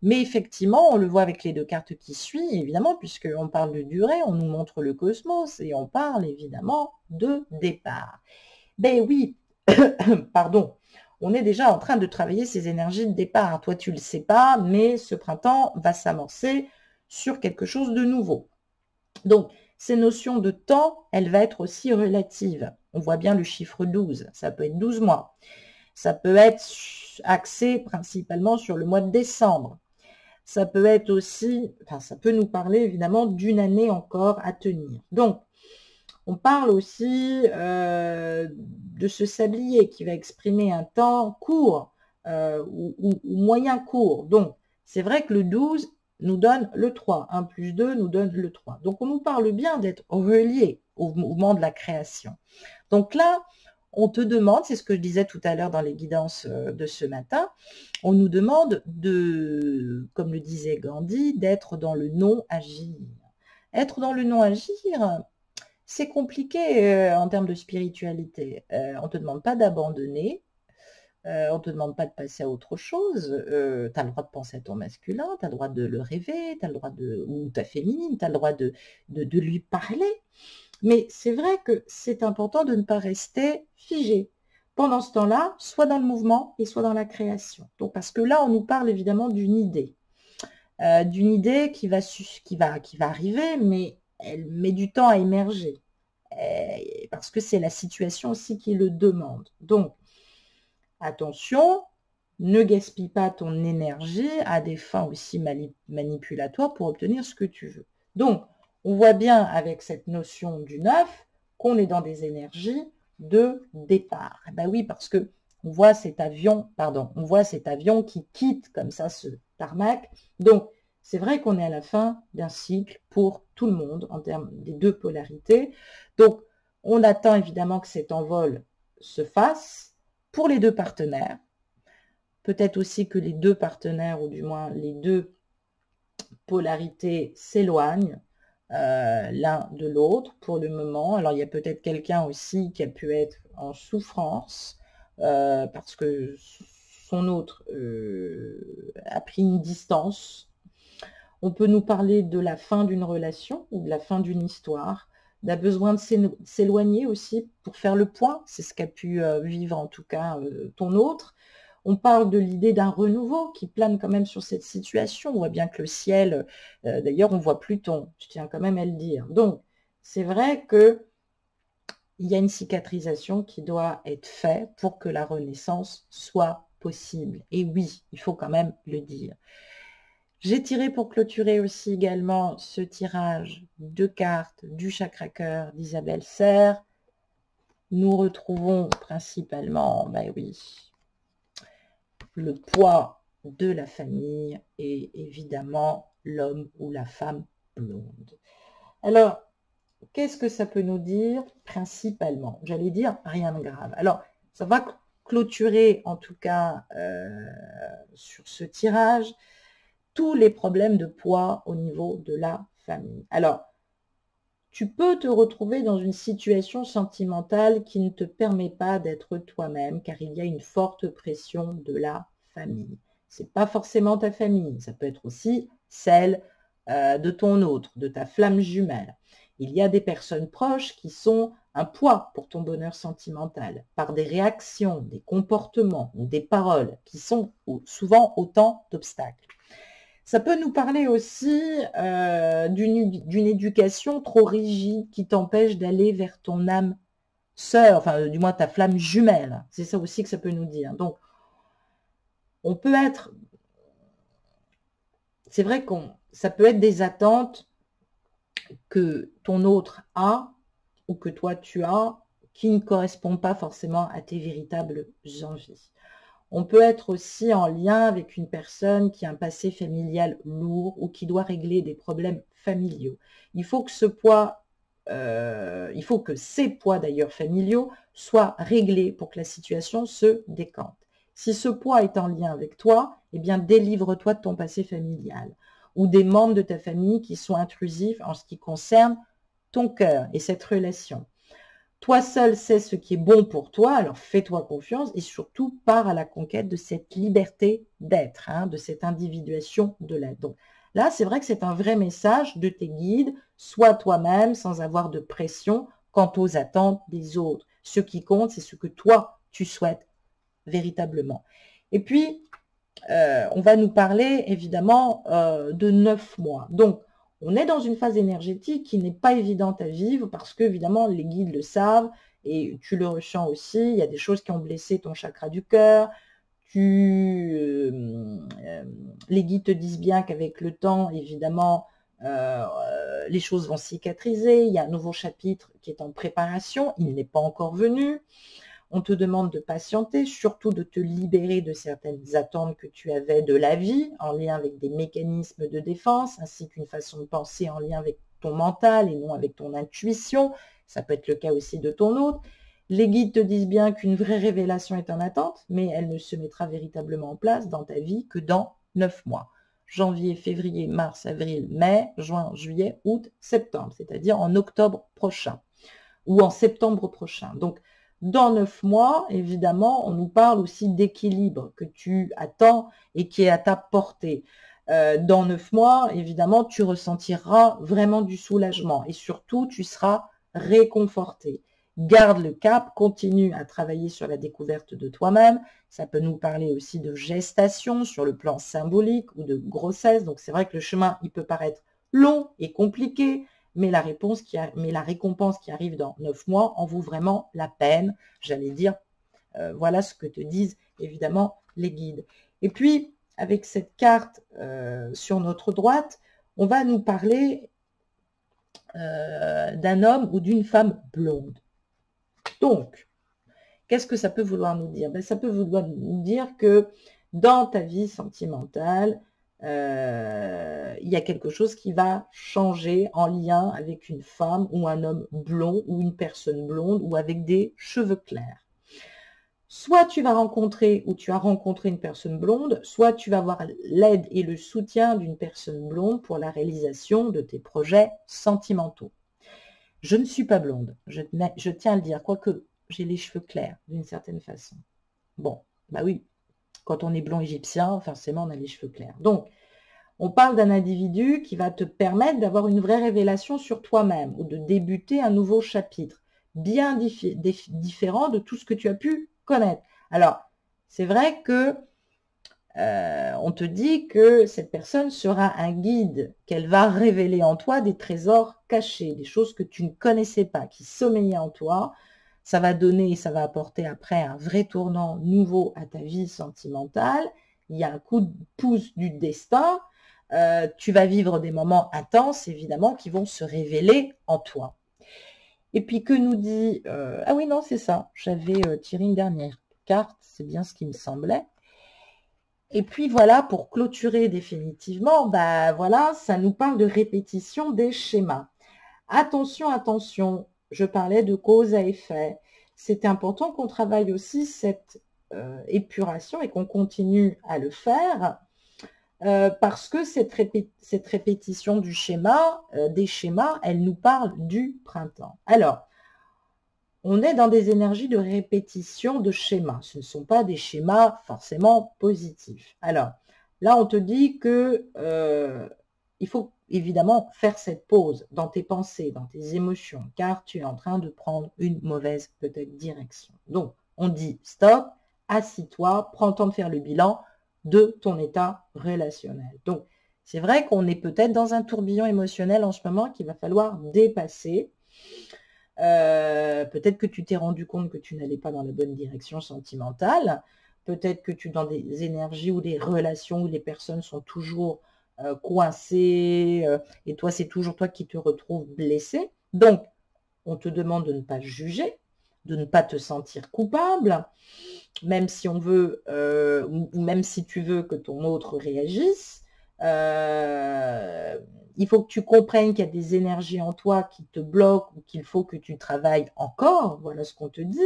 Mais effectivement, on le voit avec les deux cartes qui suivent, évidemment, puisqu'on parle de durée, on nous montre le cosmos, et on parle évidemment de départ. Ben oui, pardon, on est déjà en train de travailler ces énergies de départ. Toi, tu ne le sais pas, mais ce printemps va s'amorcer sur quelque chose de nouveau. Donc, ces notions de temps, elles vont être aussi relatives. On voit bien le chiffre 12, ça peut être 12 mois. Ça peut être axé principalement sur le mois de décembre. Ça peut être aussi, enfin, ça peut nous parler évidemment d'une année encore à tenir. Donc, on parle aussi de ce sablier qui va exprimer un temps court ou moyen court. Donc, c'est vrai que le 12 nous donne le 3. 1 plus 2 nous donne le 3. Donc, on nous parle bien d'être relié au mouvement de la création. Donc là, on te demande, c'est ce que je disais tout à l'heure dans les guidances de ce matin, on nous demande de, comme le disait Gandhi, d'être dans le non-agir. Être dans le non-agir, c'est compliqué en termes de spiritualité. On ne te demande pas d'abandonner, on ne te demande pas de passer à autre chose. Tu as le droit de penser à ton masculin, tu as le droit de le rêver, tu as le droit de, ou ta féminine, tu as le droit de lui parler. Mais c'est vrai que c'est important de ne pas rester figé. Pendant ce temps-là, soit dans le mouvement et soit dans la création. Donc, parce que là, on nous parle évidemment d'une idée qui va arriver, mais elle met du temps à émerger. Parce que c'est la situation aussi qui le demande. Donc, attention, ne gaspille pas ton énergie à des fins aussi manipulatoires pour obtenir ce que tu veux. Donc, on voit bien avec cette notion du 9 qu'on est dans des énergies de départ. Ben oui, parce que on voit cet avion qui quitte comme ça ce tarmac. Donc, c'est vrai qu'on est à la fin d'un cycle pour tout le monde en termes des deux polarités. Donc, on attend évidemment que cet envol se fasse pour les deux partenaires. Peut-être aussi que les deux partenaires, ou du moins les deux polarités, s'éloignent l'un de l'autre pour le moment. Alors, il y a peut-être quelqu'un aussi qui a pu être en souffrance parce que son autre a pris une distance. On peut nous parler de la fin d'une relation ou de la fin d'une histoire, d'un besoin de s'éloigner aussi pour faire le point. C'est ce qu'a pu vivre en tout cas ton autre. On parle de l'idée d'un renouveau qui plane quand même sur cette situation. On voit bien que le ciel, d'ailleurs, on voit Pluton, je tiens quand même à le dire. Donc, c'est vrai qu'il y a une cicatrisation qui doit être faite pour que la renaissance soit possible. Et oui, il faut quand même le dire. J'ai tiré pour clôturer aussi également ce tirage de cartes du chakra cœur d'Isabelle Serre. Nous retrouvons principalement, ben oui, le poids de la famille et évidemment l'homme ou la femme blonde. Alors, qu'est-ce que ça peut nous dire principalement? J'allais dire rien de grave. Alors, ça va clôturer en tout cas sur ce tirage tous les problèmes de poids au niveau de la famille. Alors, tu peux te retrouver dans une situation sentimentale qui ne te permet pas d'être toi-même, car il y a une forte pression de la famille. Ce n'est pas forcément ta famille, ça peut être aussi celle de ton autre, de ta flamme jumelle. Il y a des personnes proches qui sont un poids pour ton bonheur sentimental, par des réactions, des comportements ou des paroles qui sont souvent autant d'obstacles. Ça peut nous parler aussi d'une éducation trop rigide qui t'empêche d'aller vers ton âme sœur, enfin du moins ta flamme jumelle. C'est ça aussi que ça peut nous dire. Donc, on peut être... C'est vrai ça peut être des attentes que ton autre a ou que toi tu as qui ne correspondent pas forcément à tes véritables envies. On peut être aussi en lien avec une personne qui a un passé familial lourd ou qui doit régler des problèmes familiaux. Il faut que ces poids d'ailleurs familiaux soient réglés pour que la situation se décante. Si ce poids est en lien avec toi, eh bien délivre-toi de ton passé familial ou des membres de ta famille qui sont intrusifs en ce qui concerne ton cœur et cette relation. Toi seul sais ce qui est bon pour toi, alors fais-toi confiance et surtout pars à la conquête de cette liberté d'être, de cette individuation de l'être. Donc là, c'est vrai que c'est un vrai message de tes guides, sois toi-même sans avoir de pression quant aux attentes des autres. Ce qui compte, c'est ce que toi, tu souhaites véritablement. Et puis, on va nous parler évidemment de 9 mois. Donc, on est dans une phase énergétique qui n'est pas évidente à vivre parce que, évidemment, les guides le savent et tu le ressens aussi. Il y a des choses qui ont blessé ton chakra du cœur. Les guides te disent bien qu'avec le temps, évidemment, les choses vont cicatriser. Il y a un nouveau chapitre qui est en préparation. Il n'est pas encore venu. On te demande de patienter, surtout de te libérer de certaines attentes que tu avais de la vie, en lien avec des mécanismes de défense, ainsi qu'une façon de penser en lien avec ton mental et non avec ton intuition. Ça peut être le cas aussi de ton autre. Les guides te disent bien qu'une vraie révélation est en attente, mais elle ne se mettra véritablement en place dans ta vie que dans 9 mois. Janvier, février, mars, avril, mai, juin, juillet, août, septembre, c'est-à-dire en octobre prochain ou en septembre prochain. Donc, dans 9 mois, évidemment, on nous parle aussi d'équilibre que tu attends et qui est à ta portée. Dans 9 mois, évidemment, tu ressentiras vraiment du soulagement et surtout, tu seras réconforté. Garde le cap, continue à travailler sur la découverte de toi-même. Ça peut nous parler aussi de gestation sur le plan symbolique ou de grossesse. Donc, c'est vrai que le chemin, il peut paraître long et compliqué, mais la récompense qui arrive dans 9 mois en vaut vraiment la peine. J'allais dire, voilà ce que te disent évidemment les guides. Et puis, avec cette carte sur notre droite, on va nous parler d'un homme ou d'une femme blonde. Donc, qu'est-ce que ça peut vouloir nous dire? Ça peut vouloir nous dire que dans ta vie sentimentale, il y a quelque chose qui va changer en lien avec une femme ou un homme blond ou une personne blonde ou avec des cheveux clairs. Soit tu vas rencontrer ou tu as rencontré une personne blonde, soit tu vas avoir l'aide et le soutien d'une personne blonde pour la réalisation de tes projets sentimentaux. Je ne suis pas blonde, je tiens à le dire, quoique j'ai les cheveux clairs d'une certaine façon. Bon, bah oui, quand on est blond égyptien, forcément on a les cheveux clairs. Donc, on parle d'un individu qui va te permettre d'avoir une vraie révélation sur toi-même ou de débuter un nouveau chapitre, bien différent de tout ce que tu as pu connaître. Alors, c'est vrai que on te dit que cette personne sera un guide, qu'elle va révéler en toi des trésors cachés, des choses que tu ne connaissais pas, qui sommeillaient en toi. Ça va donner, ça va apporter après un vrai tournant nouveau à ta vie sentimentale. Il y a un coup de pouce du destin. Tu vas vivre des moments intenses, évidemment, qui vont se révéler en toi. Et puis, que nous dit... ah oui, non, c'est ça. J'avais tiré une dernière carte. C'est bien ce qui me semblait. Et puis, voilà, pour clôturer définitivement, bah voilà, ça nous parle de répétition des schémas. Attention, attention, je parlais de cause à effet. C'est important qu'on travaille aussi cette épuration et qu'on continue à le faire parce que cette répétition du schéma, des schémas, elle nous parle du printemps. Alors, on est dans des énergies de répétition de schémas. Ce ne sont pas des schémas forcément positifs. Alors, là, on te dit que il faut évidemment faire cette pause dans tes pensées, dans tes émotions, car tu es en train de prendre une mauvaise peut-être direction. Donc, on dit stop, assis-toi, prends le temps de faire le bilan de ton état relationnel. Donc, C'est vrai qu'on est peut-être dans un tourbillon émotionnel en ce moment qu'il va falloir dépasser. Peut-être que tu t'es rendu compte que tu n'allais pas dans la bonne direction sentimentale. Peut-être que tu es dans des énergies ou des relations où les personnes sont toujours coincées et toi, c'est toujours toi qui te retrouves blessé. Donc, on te demande de ne pas juger, de ne pas te sentir coupable, même si on veut, ou même si tu veux que ton autre réagisse. Il faut que tu comprennes qu'il y a des énergies en toi qui te bloquent ou qu'il faut que tu travailles encore. Voilà ce qu'on te dit.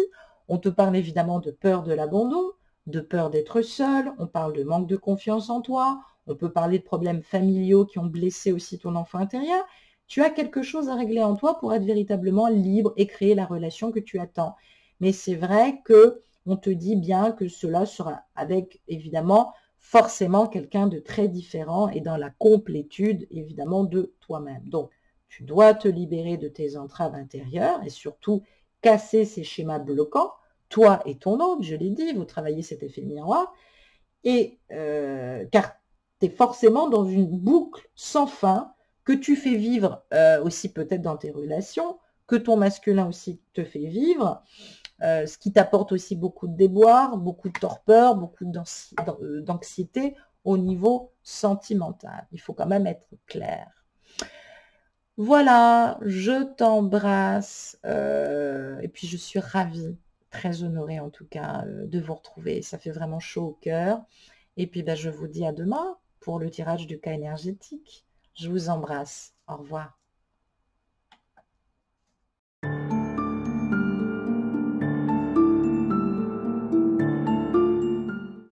On te parle évidemment de peur de l'abandon, de peur d'être seul. On parle de manque de confiance en toi. On peut parler de problèmes familiaux qui ont blessé aussi ton enfant intérieur. Tu as quelque chose à régler en toi pour être véritablement libre et créer la relation que tu attends. Mais c'est vrai que on te dit bien que cela sera avec, évidemment, forcément quelqu'un de très différent et dans la complétude, évidemment, de toi-même. Donc, tu dois te libérer de tes entraves intérieures et surtout casser ces schémas bloquants, toi et ton autre, je l'ai dit, vous travaillez cet effet miroir, et car tu es forcément dans une boucle sans fin que tu fais vivre aussi peut-être dans tes relations, que ton masculin aussi te fait vivre, ce qui t'apporte aussi beaucoup de déboire, beaucoup de torpeur, beaucoup d'anxiété au niveau sentimental. Il faut quand même être clair. Voilà, je t'embrasse et puis je suis ravie, très honorée en tout cas, de vous retrouver. Ça fait vraiment chaud au cœur. Et puis je vous dis à demain pour le tirage du cas énergétique. Je vous embrasse. Au revoir.